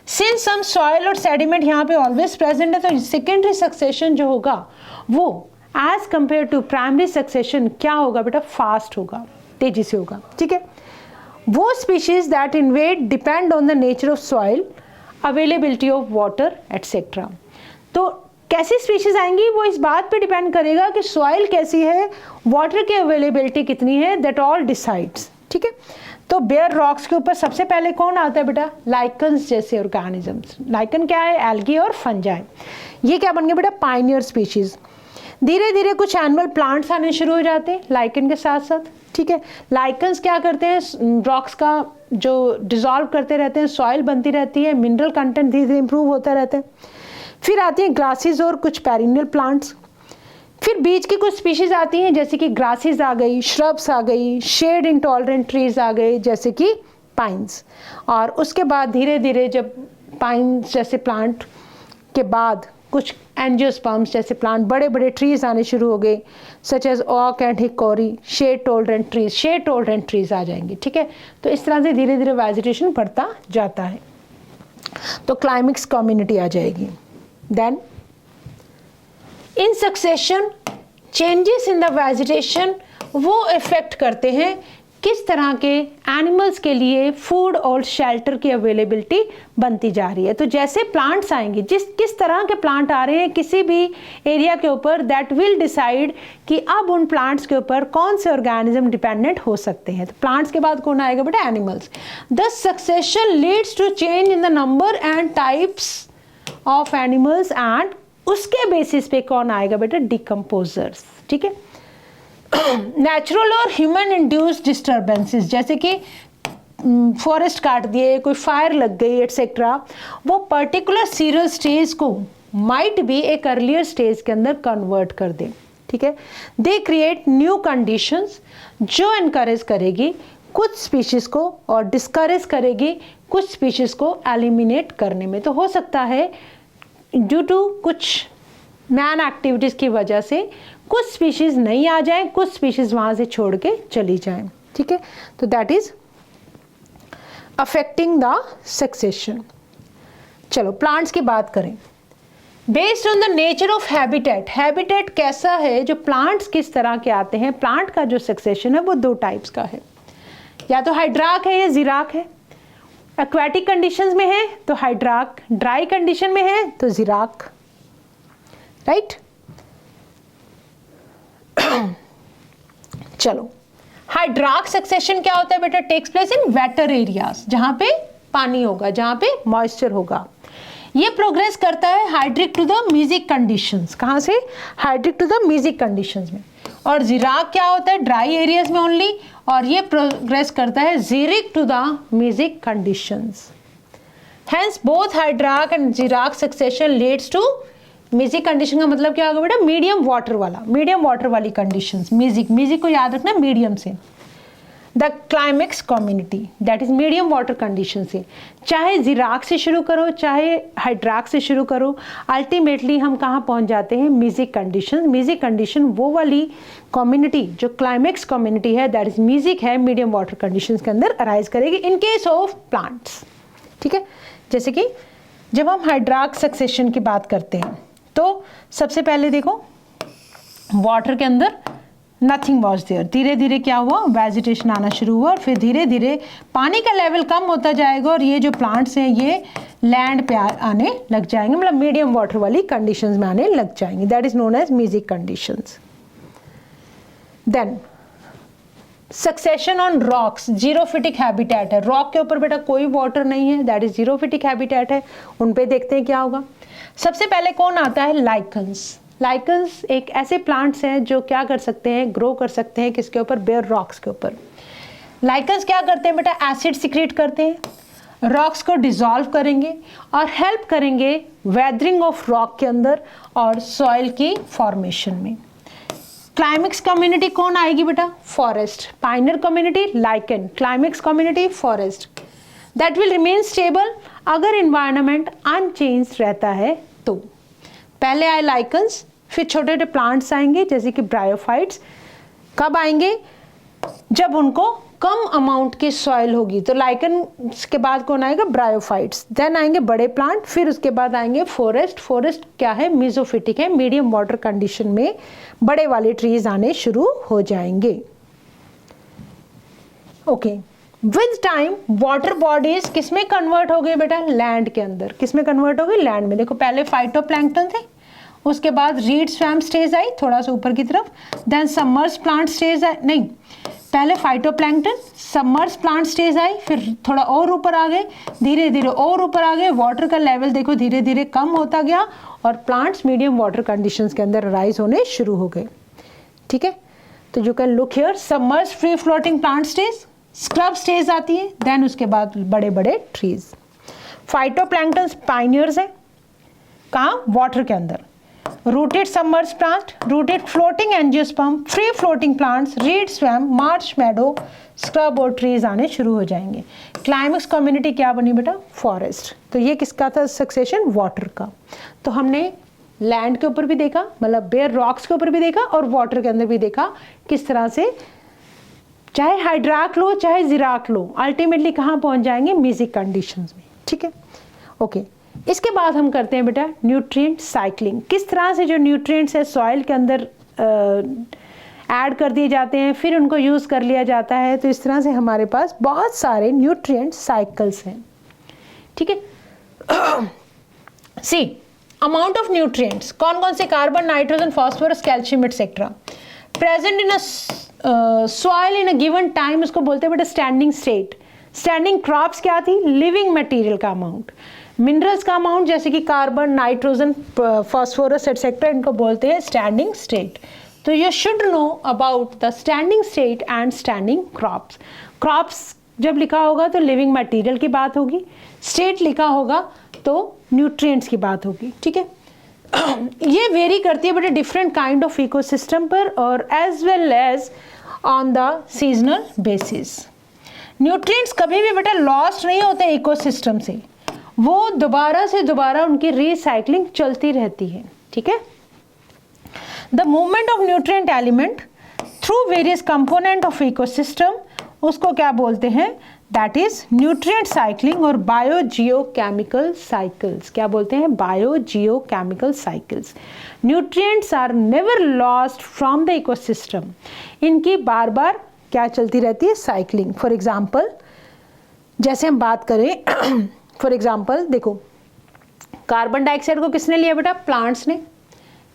Since some soil और सेडिमेंट यहाँ पे ऑलवेज प्रेजेंट है तो सेकेंडरी सक्सेशन जो होगा वो as compare to primary succession क्या होगा बेटा, फास्ट होगा, तेजी से होगा, ठीक है। वो species that invade depend on the nature of soil, availability of water etcetera. तो कैसी स्पीशीज आएंगी वो इस बात पे डिपेंड करेगा कि सॉइल कैसी है, वाटर की अवेलेबिलिटी कितनी है, दैट ऑल डिसाइड्स, ठीक है। तो बेयर रॉक्स के ऊपर सबसे पहले कौन आता है बेटा, लाइकन्स जैसे ऑर्गेनिजम्स। लाइकन क्या है, एल्गी और फंजाई। ये क्या बन गया बेटा, पाइनियर स्पीशीज। धीरे धीरे कुछ एनुअल प्लांट्स आने शुरू हो जाते हैं लाइकन के साथ साथ, ठीक है। लाइकन्स क्या करते हैं, रॉक्स का जो डिजॉल्व करते रहते हैं, सॉइल बनती रहती है, मिनरल कंटेंट धीरे धीरे इंप्रूव होता रहता है। फिर आती हैं ग्रासेस और कुछ पेरिनियल प्लांट्स। फिर बीच की कुछ स्पीशीज आती हैं जैसे कि ग्रासेस आ गई, श्रब्स आ गई, शेड इंटॉलरेंट ट्रीज आ गए जैसे कि पाइन्स। और उसके बाद धीरे धीरे जब पाइन्स जैसे प्लांट के बाद कुछ एंजियोस्पर्म्स जैसे प्लांट, बड़े बड़े ट्रीज आने शुरू हो गए such as oak and hickory, shade tolerant trees आ जाएंगे, ठीक है। तो इस तरह से धीरे धीरे वेजिटेशन बढ़ता जाता है, तो क्लाइमेक्स कम्युनिटी आ जाएगी। Then in succession changes in the vegetation वो इफेक्ट करते हैं किस तरह के एनिमल्स के लिए फूड और शेल्टर की अवेलेबिलिटी बनती जा रही है। तो जैसे प्लांट्स आएंगे, किस तरह के प्लांट आ रहे हैं किसी भी एरिया के ऊपर, दैट विल डिसाइड कि अब उन प्लांट्स के ऊपर कौन से ऑर्गेनिज्म डिपेंडेंट हो सकते हैं। तो प्लांट्स के बाद कौन आएगा बेटा, animals. The succession leads to change in the number and types of animals and उसके बेसिस पे कौन आएगा बेटा, डिकम्पोजर्स, ठीक है। नेचुरल और ह्यूमन इंड्यूस्ड डिस्टर्बेंसेस जैसे कि फॉरेस्ट काट दिए, कोई फायर लग गई एटसेट्रा, वो पर्टिकुलर सीरियल स्टेज को माइट भी एक अर्लियर स्टेज के अंदर कन्वर्ट कर दे, ठीक है। दे क्रिएट न्यू कंडीशंस जो इनकरेज करेगी कुछ स्पीशीज को और डिस्करेज करेगी कुछ स्पीशीज को एलिमिनेट करने में। तो हो सकता है ड्यू टू कुछ मैन एक्टिविटीज़ की वजह से कुछ स्पीशीज नहीं आ जाए, कुछ स्पीशीज वहाँ से छोड़ के चली जाएं, ठीक है। तो that is affecting the succession. चलो प्लांट्स की बात करें। Based on the nature of habitat, habitat कैसा है, जो प्लांट्स किस तरह के आते हैं, प्लांट का जो सक्सेशन है वो दो टाइप्स का है, या तो हाइड्राक है या जिराक है। एक्वेटिक कंडीशंस में है तो हाइड्राक, ड्राई कंडीशन में है तो जिराक, राइट। चलो हाइड्राक सक्सेशन क्या होता है बेटा, takes place in wetter areas, जहां पे पानी होगा, जहां पे मॉइस्चर होगा। ये प्रोग्रेस करता है hydric to the mesic conditions, कहां से, hydric to the mesic conditions में। और जिराक क्या होता है, ड्राई एरियाज में ओनली, और ये प्रोग्रेस करता है xeric to the mesic conditions. Hence both hydrarch and xerarch succession leads to mesic condition. का मतलब क्या होगा बेटा, मीडियम वाटर वाला, मीडियम वाटर वाली कंडीशंस। म्यूजिक को याद रखना मीडियम से। The climax community that is medium water condition से, चाहे जिराक से शुरू करो चाहे हाइड्राक से शुरू करो, अल्टीमेटली हम कहाँ पहुँच जाते हैं, म्यूजिक कंडीशन। म्यूजिक कंडीशन वो वाली कम्युनिटी जो क्लाइमेक्स कम्युनिटी है, दैट इज म्यूजिक है, मीडियम वाटर कंडीशन के अंदर अराइज करेगी इन केस ऑफ प्लांट्स, ठीक है। जैसे कि जब हम हाइड्राक सक्सेशन की बात करते हैं तो सबसे पहले देखो वाटर के अंदर नथिंग वॉज देयर, धीरे धीरे क्या हुआ, वेजिटेशन आना शुरू हुआ, और फिर धीरे धीरे पानी का लेवल कम होता जाएगा और ये जो प्लांट्स हैं ये लैंड पे आने लग जाएंगे, मतलब मीडियम वाटर वाली कंडीशंस में आने लग जाएंगे। That is known as mesic conditions. Then succession on rocks, xerophytic habitat है, रॉक के ऊपर बेटा कोई वाटर नहीं है, दैट इज जीरोफिटिक हैबिटेट है, उन पे देखते हैं क्या होगा। सबसे पहले कौन आता है, लाइकन्स। लाइकन्स एक ऐसे प्लांट्स हैं जो क्या कर सकते हैं, ग्रो कर सकते हैं किसके ऊपर, बेयर रॉक्स के ऊपर। लाइकन्स क्या करते हैं बेटा, एसिड सिक्रेट करते हैं, रॉक्स को डिसॉल्व करेंगे और हेल्प करेंगे वेदरिंग ऑफ रॉक के अंदर और सॉइल की फॉर्मेशन में। क्लाइमेक्स कम्युनिटी कौन आएगी बेटा, forest. Pioneer community lichen, climax community forest. That will remain stable अगर इन्वायरमेंट अनचेंज रहता है तो। पहले आए लाइकन्स, फिर छोटे छोटे प्लांट्स आएंगे जैसे कि ब्रायोफाइट्स। कब आएंगे, जब उनको कम अमाउंट की सॉइल होगी। तो लाइकन के बाद कौन आएगा, ब्रायोफाइट्स। देन आएंगे बड़े प्लांट, फिर उसके बाद आएंगे फॉरेस्ट। फॉरेस्ट क्या है, मेसोफिटिक है, मीडियम वाटर कंडीशन में बड़े वाले ट्रीज आने शुरू हो जाएंगे। Okay, with time water bodies किस में कन्वर्ट हो गए बेटा, लैंड के अंदर। किस में कन्वर्ट हो गई, लैंड में। देखो पहले फाइटोप्लैंक्टन थे, उसके बाद रीड स्वैम्प स्टेज आई थोड़ा सा ऊपर की तरफ, देन सबमर्ज प्लांट स्टेज आई, नहीं पहले फाइटोप्लैंक्टन, सबमर्ज प्लांट स्टेज आई, फिर थोड़ा और ऊपर आ गए, धीरे धीरे और ऊपर आ गए। वाटर का लेवल देखो धीरे धीरे कम होता गया और प्लांट्स मीडियम वाटर कंडीशंस के अंदर राइज होने शुरू हो गए। ठीक है, तो you can look here, submerge free floating plant stage, scrub stage आती है, देन उसके बाद बड़े बड़े ट्रीज। फाइटोप्लैंक्टन पाइनियर्स है, कहाँ, वाटर के अंदर। Rooted submerged plant, rooted floating angiosperm, free floating plants, reed swamp, marsh meadow, scrub और ट्रीज आने शुरू हो जाएंगे। क्लाइमेक्स कम्युनिटी क्या बनी बेटा, फॉरेस्ट। तो ये किसका था सक्सेशन, वाटर का। तो हमने लैंड के ऊपर भी देखा, मतलब बेयर रॉक्स के ऊपर भी देखा और वाटर के अंदर भी देखा किस तरह से चाहे हाइड्राक लो चाहे जिराक लो, अल्टीमेटली कहाँ पहुँच जाएंगे, मेसिक कंडीशंस में। ठीक है, ओके। इसके बाद हम करते हैं बेटा न्यूट्रिएंट साइक्लिंग। किस तरह से जो न्यूट्रिएंट्स है सॉइल के अंदर ऐड कर दिए जाते हैं, फिर उनको यूज़ कर लिया जाता है। तो इस तरह से हमारे पास बहुत सारे न्यूट्रिएंट साइकिल्स हैं। ठीक है, सी अमाउंट ऑफ न्यूट्रिएंट्स, कौन कौन से, carbon, nitrogen, phosphorus, calcium etcetera present in a soil in a given time, उसको बोलते हैं बेटा स्टैंडिंग स्टेट। स्टैंडिंग क्रॉप्स क्या थी, लिविंग मटेरियल का अमाउंट। मिनरल्स का अमाउंट जैसे कि कार्बन, नाइट्रोजन, फॉस्फोरस एटसेट्रा, इनको बोलते हैं स्टैंडिंग स्टेट। तो you should know about the standing state and standing crops. Crops जब लिखा होगा तो लिविंग मटेरियल की बात होगी, स्टेट लिखा होगा तो न्यूट्रिएंट्स की बात होगी। ठीक है, ये वेरी करती है बेटा डिफरेंट काइंड ऑफ इकोसिस्टम पर और as well as on the seasonal basis. Nutrients कभी भी बेटा लॉस्ट नहीं होते इकोसिस्टम से, वो दोबारा से दोबारा उनकी रिसाइकलिंग चलती रहती है। ठीक है, the movement of nutrient element through various component of ecosystem, उसको क्या बोलते हैं, दैट इज न्यूट्रिएंट साइक्लिंग और बायोजियोकेमिकल साइकिल्स। क्या बोलते हैं, biogeochemical cycles. Nutrients are never lost from the ecosystem, इनकी बार बार क्या चलती रहती है, साइक्लिंग। फॉर एग्जाम्पल जैसे हम बात करें, फॉर एग्जाम्पल देखो कार्बन डाइऑक्साइड को किसने लिया बेटा, प्लांट्स ने।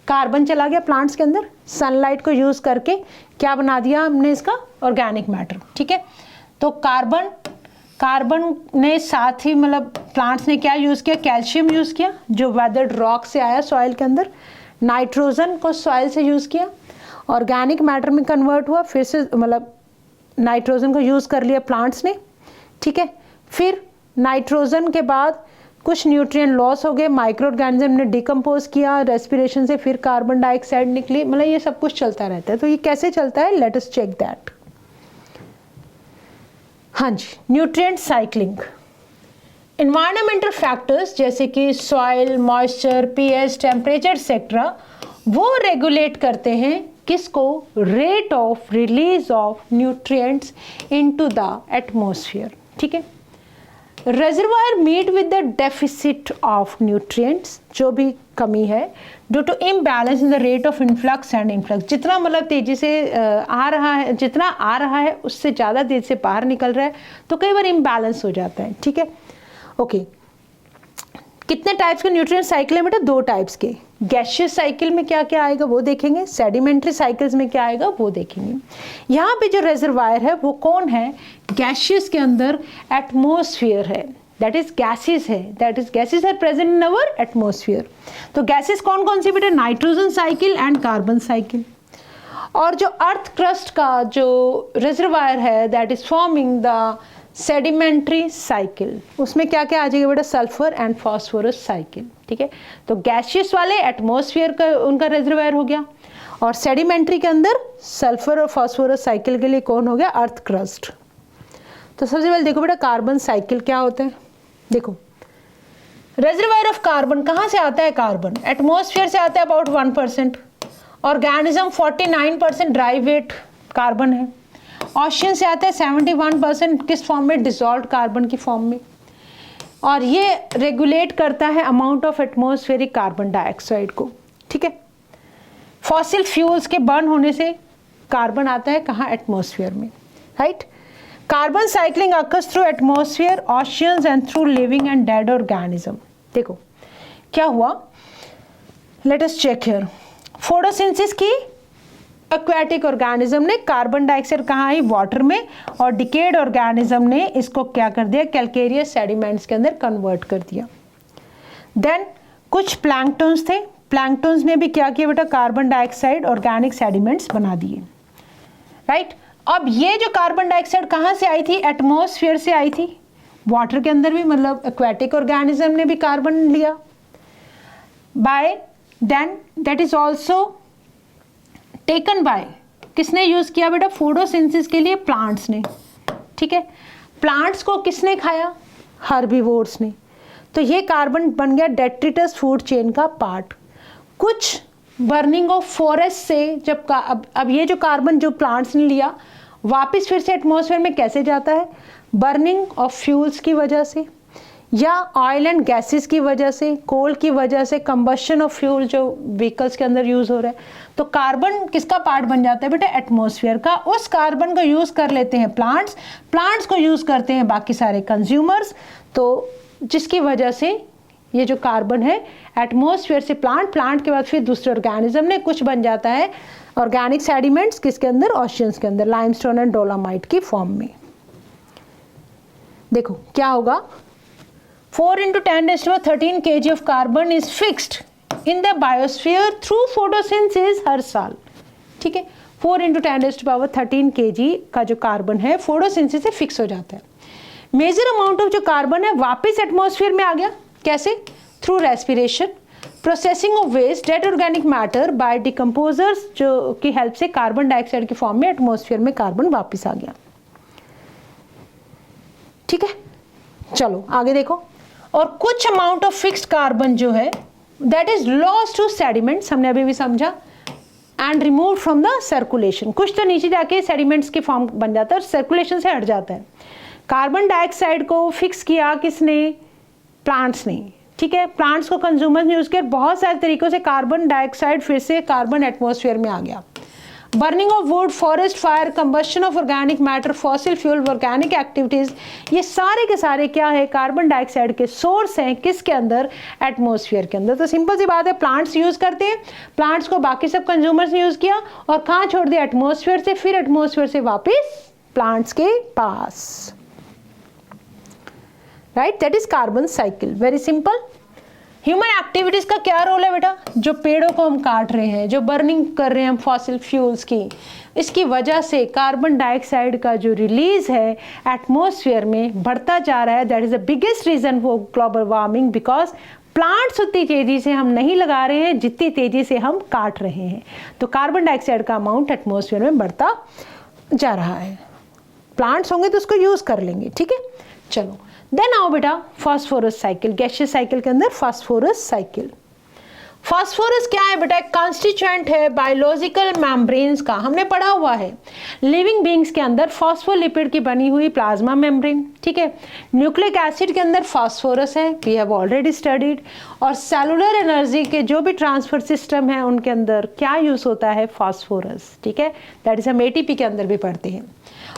कार्बन चला गया प्लांट्स के अंदर, सनलाइट को यूज करके क्या बना दिया हमने, इसका ऑर्गेनिक मैटर। ठीक है, तो कार्बन ने साथ ही मतलब प्लांट्स ने क्या यूज किया, कैल्शियम यूज किया जो वेदर्ड रॉक से आया सॉइल के अंदर। नाइट्रोजन को सॉइल से यूज किया, ऑर्गेनिक मैटर में कन्वर्ट हुआ, फिर से मतलब नाइट्रोजन को यूज कर लिया प्लांट्स ने। ठीक है, फिर नाइट्रोजन के बाद कुछ न्यूट्रिएंट लॉस हो गए, माइक्रो ऑर्गेनिज्म ने डिकम्पोज किया, रेस्पिरेशन से फिर कार्बन डाइऑक्साइड निकली, मतलब ये सब कुछ चलता रहता है। तो ये कैसे चलता है, लेट अस चेक दैट। हाँ जी, न्यूट्रिएंट साइक्लिंग। इन्वायरमेंटल फैक्टर्स जैसे कि soil, moisture, pH, temperature etcetera, वो रेगुलेट करते हैं किसको, rate of release of nutrients into the atmosphere. ठीक है, reservoir meet with the deficit of nutrients, जो भी कमी है due to imbalance in the rate of influx and influx. जितना मतलब तेजी से आ रहा है, जितना आ रहा है उससे ज़्यादा तेजी से बाहर निकल रहा है, तो कई बार इम्बैलेंस हो जाता है। ठीक है, ओके। कितने टाइप्स के न्यूट्रिएंट साइकिल है बेटा, 2 टाइप्स के। गैशियस साइकिल में क्या क्या आएगा वो देखेंगे, सेडिमेंट्री साइकिल्स में क्या आएगा वो देखेंगे। यहाँ पे जो रिजर्वायर है वो कौन है, गैशियस के अंदर एटमॉस्फेयर है, दैट इज गैसेस है, that is gases are present in our atmosphere. तो गैसेस कौन कौन सी बेटा? Nitrogen cycle and carbon cycle. और जो अर्थ क्रस्ट का जो रिजर्वायर है that is forming the sedimentary cycle, उसमें क्या क्या आ जाएगा बेटा? Sulphur and phosphorus cycle. ठीक है, तो गैसियस वाले एटमॉस्फेयर का उनका रिजर्वायर हो गया, और सेडिमेंट्री के अंदर सल्फर और फॉस्फोरस साइकिल के लिए कौन हो गया? Earth crust. तो सबसे पहले देखो बेटा कार्बन साइकिल क्या होता है। देखो रिजर्वायर ऑफ कार्बन कहाँ से आता है? कार्बन एटमॉस्फेयर से आता है about 1%। Organism 49% dry weight carbon है। ओशियन से आता है 71%, किस फॉर्म में? डिसॉल्व्ड कार्बन की फॉर्म में। और ये रेगुलेट करता है amount of atmospheric carbon dioxide को। ठीक है, फॉसिल फ्यूल्स के बर्न होने से कार्बन आता है कहाँ? एटमॉस्फेयर में, right. Carbon cycling occurs through atmosphere, oceans and through living and dead organism. देखो क्या हुआ, let us check here. Photosynthesis की एक्वाटिक ऑर्गेनिज्म ने कार्बन डाइऑक्साइड कहाँ आई? वाटर में, और डिकेड ऑर्गेनिज्म ने इसको क्या कर दिया? कैल्केरियस सेडिमेंट्स के अंदर कन्वर्ट कर दिया। देन कुछ प्लैंक्टन्स थे, प्लैंक्टन्स ने भी क्या किया बेटा? कार्बन डाइऑक्साइड ऑर्गेनिक सेडिमेंट्स बना दिए, राइट। अब ये जो कार्बन डाइऑक्साइड कहाँ से आई थी? एटमॉस्फेयर से आई थी। वाटर के अंदर भी, मतलब एक्वाटिक ऑर्गेनिज्म ने भी कार्बन लिया। By then that is also taken by, किसने यूज किया बेटा? फोटोसिंथेसिस के लिए प्लांट्स ने। ठीक है, प्लांट्स को किसने खाया? हर्बीवोर्स ने। तो ये कार्बन बन गया डेट्रिटस फूड चेन का पार्ट। कुछ बर्निंग ऑफ फॉरेस्ट से जब अब ये जो कार्बन जो प्लांट्स ने लिया वापस फिर से एटमॉस्फेयर में कैसे जाता है? बर्निंग ऑफ फ्यूल्स की वजह से, या ऑयल एंड गैसेस की वजह से, कोल की वजह से, कंबशन ऑफ फ्यूल जो व्हीकल्स के अंदर यूज हो रहा है। तो कार्बन किसका पार्ट बन जाता है बेटा? एटमॉस्फेयर का। उस कार्बन को यूज कर लेते हैं प्लांट्स, प्लांट्स को यूज करते हैं बाकी सारे कंज्यूमर्स। तो जिसकी वजह से ये जो कार्बन है एटमॉस्फेयर से प्लांट, प्लांट के बाद फिर दूसरे ऑर्गेनिज्म ने, कुछ बन जाता है ऑर्गेनिक सेडिमेंट्स किसके अंदर? ओशियंस के अंदर, लाइमस्टोन एंड डोलामाइट की फॉर्म में। देखो क्या होगा, 4 × 10⁻13 kg of carbon is fixed in the biosphere through photosynthesis हर साल। ठीक है, 4 × 10⁻13 kg का जो कार्बन है फोटोसिंथेसिस से फिक्स हो जाता है। मेजर अमाउंट ऑफ जो कार्बन है वापस एटमॉस्फेयर में आ गया, कैसे? Through respiration, processing of waste, dead organic matter by decomposers, जो की हेल्प से कार्बन डाइऑक्साइड की फॉर्म में एटमॉस्फेयर में कार्बन वापस आ गया। ठीक है, चलो आगे देखो। और कुछ अमाउंट ऑफ फिक्स्ड कार्बन जो है that is lost to sediments, हमने अभी भी समझा, and remove from the circulation. कुछ तो नीचे जाके सेडिमेंट्स की फॉर्म बन जाता है और सर्कुलेशन से हट जाता है। कार्बन डाइऑक्साइड को फिक्स किया किसने? प्लांट्स ने। ठीक है, प्लांट्स को कंज्यूमर्स ने यूज किया, बहुत सारे तरीकों से कार्बन डाइऑक्साइड फिर से कार्बन एटमॉस्फेयर में आ गया। Burning of would, forest fire, combustion of organic matter, fossil fuel, organic activities, ये सारे के सारे क्या है? कार्बन डाइऑक्साइड के सोर्स हैं किसके अंदर? एटमॉस्फेयर के अंदर। तो सिंपल सी बात है, प्लांट्स यूज करते हैं, प्लांट्स को बाकी सब कंज्यूमर्स ने यूज किया और कहाँ छोड़ दिया? एटमॉस्फेयर से, फिर एटमॉस्फेयर से वापिस प्लांट्स के पास, right. That is carbon cycle, very simple. Human activities का क्या रोल है बेटा? जो पेड़ों को हम काट रहे हैं, जो बर्निंग कर रहे हैं हम फॉसिल फ्यूल्स की, इसकी वजह से कार्बन डाइऑक्साइड का जो रिलीज है एटमॉस्फेयर में बढ़ता जा रहा है। That is the biggest reason for global warming, because plants उतनी तेजी से हम नहीं लगा रहे हैं जितनी तेजी से हम काट रहे हैं। तो कार्बन डाइऑक्साइड का अमाउंट एटमॉस्फेयर में बढ़ता जा रहा है। प्लांट्स होंगे तो उसको यूज कर लेंगे। ठीक है, चलो देन आओ बेटा फास्फोरस साइकिल, गैसियस साइकिल के अंदर फास्फोरस साइकिल। फास्फोरस क्या है बेटा? एक कॉन्स्टिट्यूएंट है बायोलॉजिकल मेम्ब्रेन्स का, हमने पढ़ा हुआ है। लिविंग बींग्स के अंदर फॉस्फोलिपिड की बनी हुई प्लाज्मा मेम्ब्रेन। ठीक है, न्यूक्लिक एसिड के अंदर फास्फोरस है, वी हैव ऑलरेडी स्टडीड। और सेलुलर एनर्जी के जो भी ट्रांसफर सिस्टम है उनके अंदर क्या यूज होता है? फास्फोरस। ठीक है, दैट इज हम एटीपी के अंदर भी पढ़ते हैं।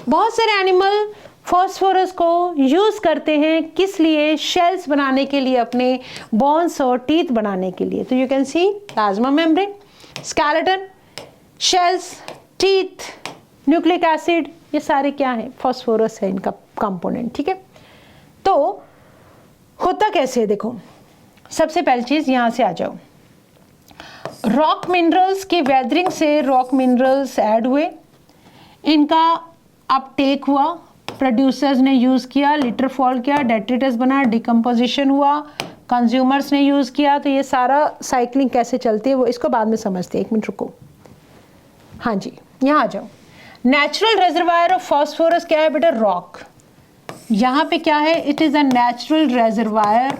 बहुत सारे एनिमल फॉस्फोरस को यूज करते हैं, किस लिए? शेल्स बनाने के लिए, अपने बोन्स और टीथ बनाने के लिए। तो you can see plasma membrane, skeleton, shells, teeth, nucleic acid, ये सारे क्या है? फॉस्फोरस है इनका कंपोनेंट। ठीक है, तो होता कैसे है देखो, सबसे पहली चीज यहां से आ जाओ, रॉक मिनरल्स की वेदरिंग से रॉक मिनरल्स ऐड हुए, इनका अपटेक हुआ, प्रोड्यूसर्स ने यूज़ किया, लिटर फॉल किया, डेट्रिटस बना, डिकम्पोजिशन हुआ, कंज्यूमर्स ने यूज़ किया। तो ये सारा साइक्लिंग कैसे चलती है वो इसको बाद में समझते हैं, 1 मिनट रुको। हाँ जी, यहाँ आ जाओ। नेचुरल रिजर्वायर ऑफ फॉस्फोरस क्या है बेटा? रॉक। यहाँ पे क्या है? It is a natural reservoir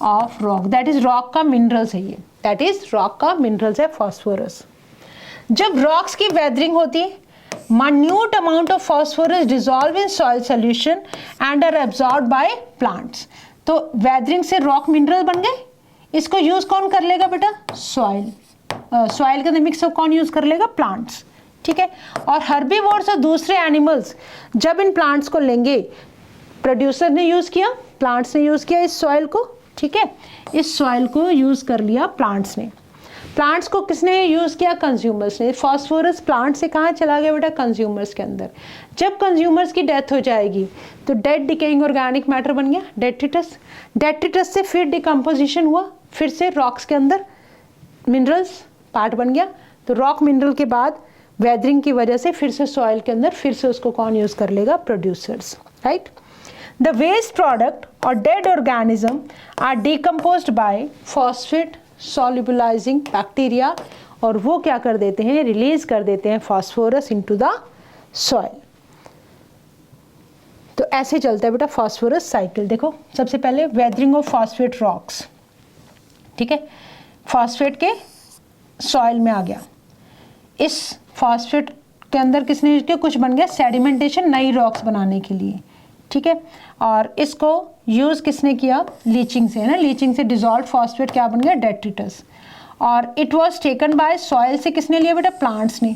of rock, that is rock का मिनरल्स है ये, दैट इज रॉक का मिनरल्स है फॉस्फोरस। जब रॉक्स की वेदरिंग होती है, minute amount of phosphorus dissolve in soil solution and are absorbed by plants। तो वेदरिंग से रॉक मिनरल बन गए, इसको यूज कौन कर लेगा बेटा? सॉइल। सॉइल के अंदर मिक्स कौन यूज कर लेगा? प्लांट्स। ठीक है। और हर्बीवोर्स और दूसरे एनिमल्स जब इन प्लांट्स को लेंगे, प्रोड्यूसर ने यूज किया, प्लांट्स ने यूज किया इस सॉइल को। ठीक है, इस सॉइल को यूज कर लिया प्लांट्स ने। प्लांट्स को किसने यूज किया? कंज्यूमर्स ने। फॉस्फोरस प्लांट से कहाँ चला गया बेटा? कंज्यूमर्स के अंदर। जब कंज्यूमर्स की डेथ हो जाएगी तो डेड डिकेइंग ऑर्गेनिक मैटर बन गया डेट्रिटस। डेट्रिटस से फिर डिकम्पोजिशन हुआ, फिर से रॉक्स के अंदर मिनरल्स पार्ट बन गया। तो रॉक मिनरल के बाद वेदरिंग की वजह से फिर से सॉइल के अंदर फिर से उसको कौन यूज कर लेगा? Producers. Right. The waste product और dead organism are decomposed by phosphate solubilising bacteria, और वो क्या कर देते हैं? रिलीज कर देते हैं फॉस्फोरस इनटू द सॉइल। तो ऐसे चलता है बेटा फॉस्फोरस साइकिल। देखो, सबसे पहले वेदरिंग ऑफ फॉस्फेट रॉक्स। ठीक है, फॉस्फेट के सॉइल में आ गया, इस फॉस्फेट के अंदर किसने यूज किया? कुछ बन गया सेडिमेंटेशन, नई रॉक्स बनाने के लिए। ठीक है, और इसको यूज किसने किया? लीचिंग से, है ना। लीचिंग से डिजॉल्व फॉस्फेट क्या बन गया? डेट्रिटस। और it was taken by soil से किसने लिया बेटा? प्लांट्स ने।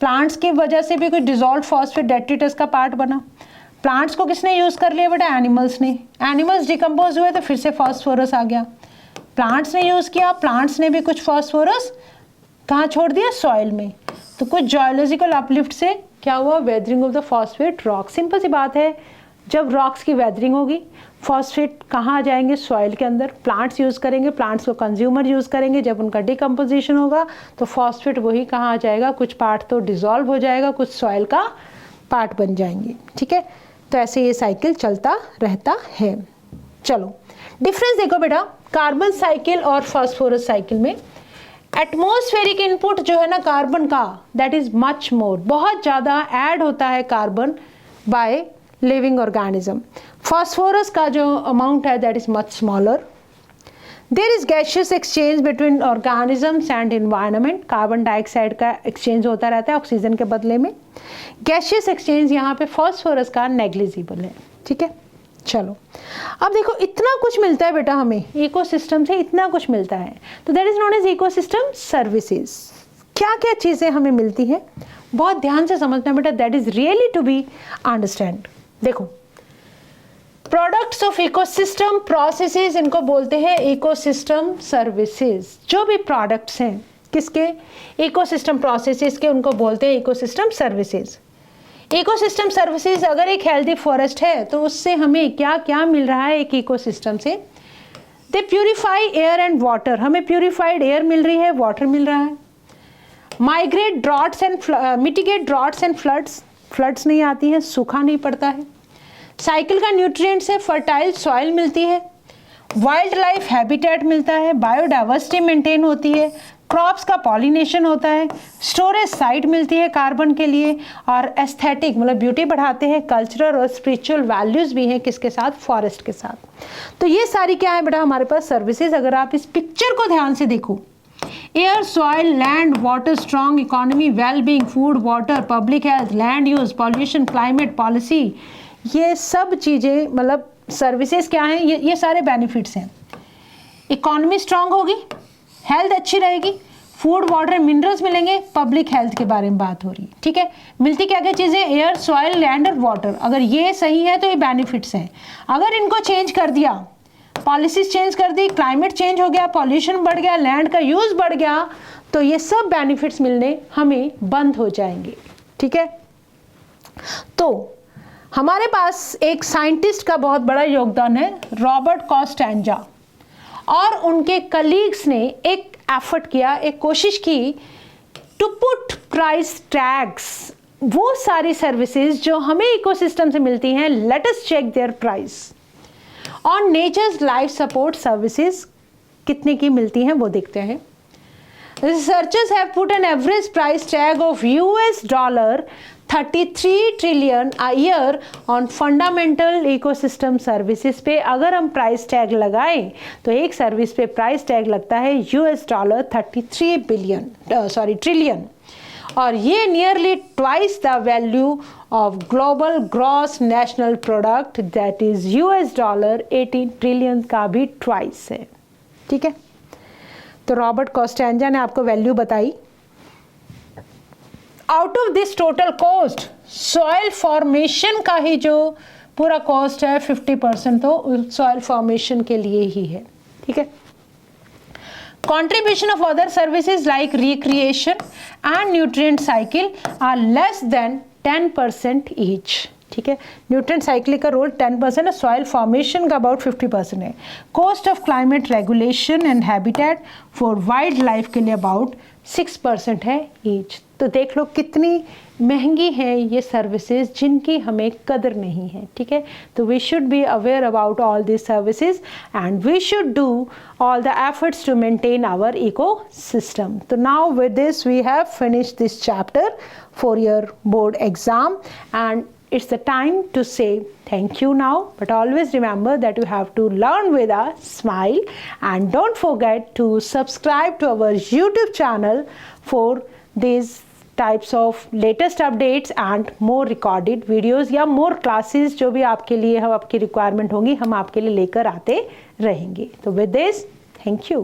प्लांट्स की वजह से भी कुछ डिजॉल्व फॉस्फेट डेट्रिटस का पार्ट बना। प्लांट्स को किसने यूज कर लिया बेटा? एनिमल्स ने। एनिमल्स डिकम्पोज हुए तो फिर से फॉस्फोरस आ गया। प्लांट्स ने यूज किया, प्लांट्स ने भी कुछ फॉस्फोरस कहाँ छोड़ दिया? सॉइल में। तो कुछ जियोलॉजिकल अपलिफ्ट से क्या हुआ? Weathering of the phosphate rock. Simple सी बात है, जब रॉक्स की वेदरिंग होगी, फॉस्फेट कहाँ जाएंगे? सॉइल के अंदर। प्लांट्स यूज करेंगे, प्लांट्स को कंज्यूमर यूज करेंगे। जब उनका डिकम्पोजिशन होगा तो फॉस्फेट वही कहाँ आ जाएगा? कुछ पार्ट तो डिसॉल्व हो जाएगा, कुछ सॉइल का पार्ट बन जाएंगे। ठीक है, तो ऐसे ये साइकिल चलता रहता है। चलो, डिफरेंस देखो बेटा कार्बन साइकिल और फॉस्फोरस साइकिल में। एटमॉस्फेरिक इनपुट जो है ना कार्बन का, दैट इज मच मोर, बहुत ज़्यादा ऐड होता है carbon by living organism. Phosphorus का जो अमाउंट है that is much smaller. There is gaseous exchange between organisms and environment. Carbon dioxide का एक्सचेंज होता रहता है ऑक्सीजन के बदले में। गैशियस एक्सचेंज यहाँ पे फॉस्फोरस का नेग्लिजिबल है। ठीक है, चलो अब देखो, इतना कुछ मिलता है बेटा हमें इकोसिस्टम से, इतना कुछ मिलता है, तो that is known as ecosystem services. क्या क्या चीज़ें हमें मिलती हैं, बहुत ध्यान से समझना बेटा, that is really to be understand. देखो, प्रोडक्ट्स ऑफ इकोसिस्टम प्रोसेसेस, इनको बोलते हैं इकोसिस्टम सर्विसेज। जो भी प्रोडक्ट्स हैं किसके? इकोसिस्टम प्रोसेसेस के, उनको बोलते हैं इकोसिस्टम सर्विसेज। इकोसिस्टम सर्विसेज, अगर एक हेल्दी फॉरेस्ट है तो उससे हमें क्या क्या मिल रहा है एक इकोसिस्टम से? दे प्यूरिफाई एयर एंड वाटर, हमें प्यूरिफाइड एयर मिल रही है, वाटर मिल रहा है। Migrate droughts and mitigate droughts and floods, floods नहीं आती हैं, सूखा नहीं पड़ता है। साइकिल का न्यूट्रिएंट से फर्टाइल सॉइल मिलती है, वाइल्ड लाइफ हैबिटेट मिलता है, बायोडाइवर्सिटी मेंटेन होती है, क्रॉप्स का पॉलिनेशन होता है, स्टोरेज साइट मिलती है कार्बन के लिए, और एस्थेटिक मतलब ब्यूटी बढ़ाते हैं, कल्चरल और स्पिरिचुअल वैल्यूज भी हैं किसके साथ? फॉरेस्ट के साथ। तो ये सारी क्या है बेटा हमारे पास? सर्विसेज। अगर आप इस पिक्चर को ध्यान से देखो, air, soil, land, water, strong economy, well being, food, water, public health, land use, pollution, climate policy, ये सब चीज़ें मतलब सर्विसेज क्या हैं? ये सारे बेनिफिट्स हैं। इकोनॉमी स्ट्रांग होगी, हेल्थ अच्छी रहेगी, फूड, वाटर, मिनरल्स मिलेंगे, पब्लिक हेल्थ के बारे में बात हो रही है। ठीक है, मिलती क्या क्या चीज़ें? एयर, सॉइल, लैंड और वाटर। अगर ये सही है तो ये बेनिफिट्स हैं। अगर इनको चेंज कर दिया, पॉलिसीज चेंज कर दी, क्लाइमेट चेंज हो गया, पॉल्यूशन बढ़ गया, लैंड का यूज़ बढ़ गया, तो ये सब बेनिफिट्स मिलने हमें बंद हो जाएंगे। ठीक है, तो हमारे पास एक साइंटिस्ट का बहुत बड़ा योगदान है, रॉबर्ट कॉस्टेंजा, और उनके कलीग्स ने एक एफर्ट किया, एक कोशिश की टू पुट प्राइस टैग्स, वो सारी सर्विसेज जो हमें इकोसिस्टम से मिलती हैं, let us check their price. On nature's life support services कितने की मिलती हैं वो देखते हैं। Researchers have put an average price tag of $33 trillion a year on fundamental ecosystem services पे अगर हम प्राइस टैग लगाएं तो एक सर्विस पे प्राइस टैग लगता है $33 ट्रिलियन, और ये nearly twice the value of global gross national product that is $18 trillion का भी ट्वाइस है। ठीक है, तो रॉबर्ट कॉस्टेंजा ने आपको वैल्यू बताई। Out of this total cost soil formation का ही जो पूरा कॉस्ट है 50% तो सॉइल फॉर्मेशन के लिए ही है। ठीक है, contribution of other services like recreation and nutrient cycle are less than 10% each। ठीक है, न्यूट्रिएंट साइकिल का रोल 10% है, सॉइल फॉर्मेशन का अबाउट 50% है। Cost of climate regulation and habitat for wild life के लिए अबाउट 6% है ईच। तो देख लो कितनी महंगी है ये सर्विसेज जिनकी हमें कदर नहीं है। ठीक है, तो we should be aware about all this services and we should do all the efforts to maintain our ecosystem. So now with this we have finished this chapter for your board exam, and it's the time to say thank you now, but always remember that you have to learn with a smile, and don't forget to subscribe to our YouTube channel for these types of latest updates and more recorded videos या more classes जो भी आपके लिए हम आपकी requirement होंगी हम आपके लिए लेकर आते रहेंगे। तो with this, thank you.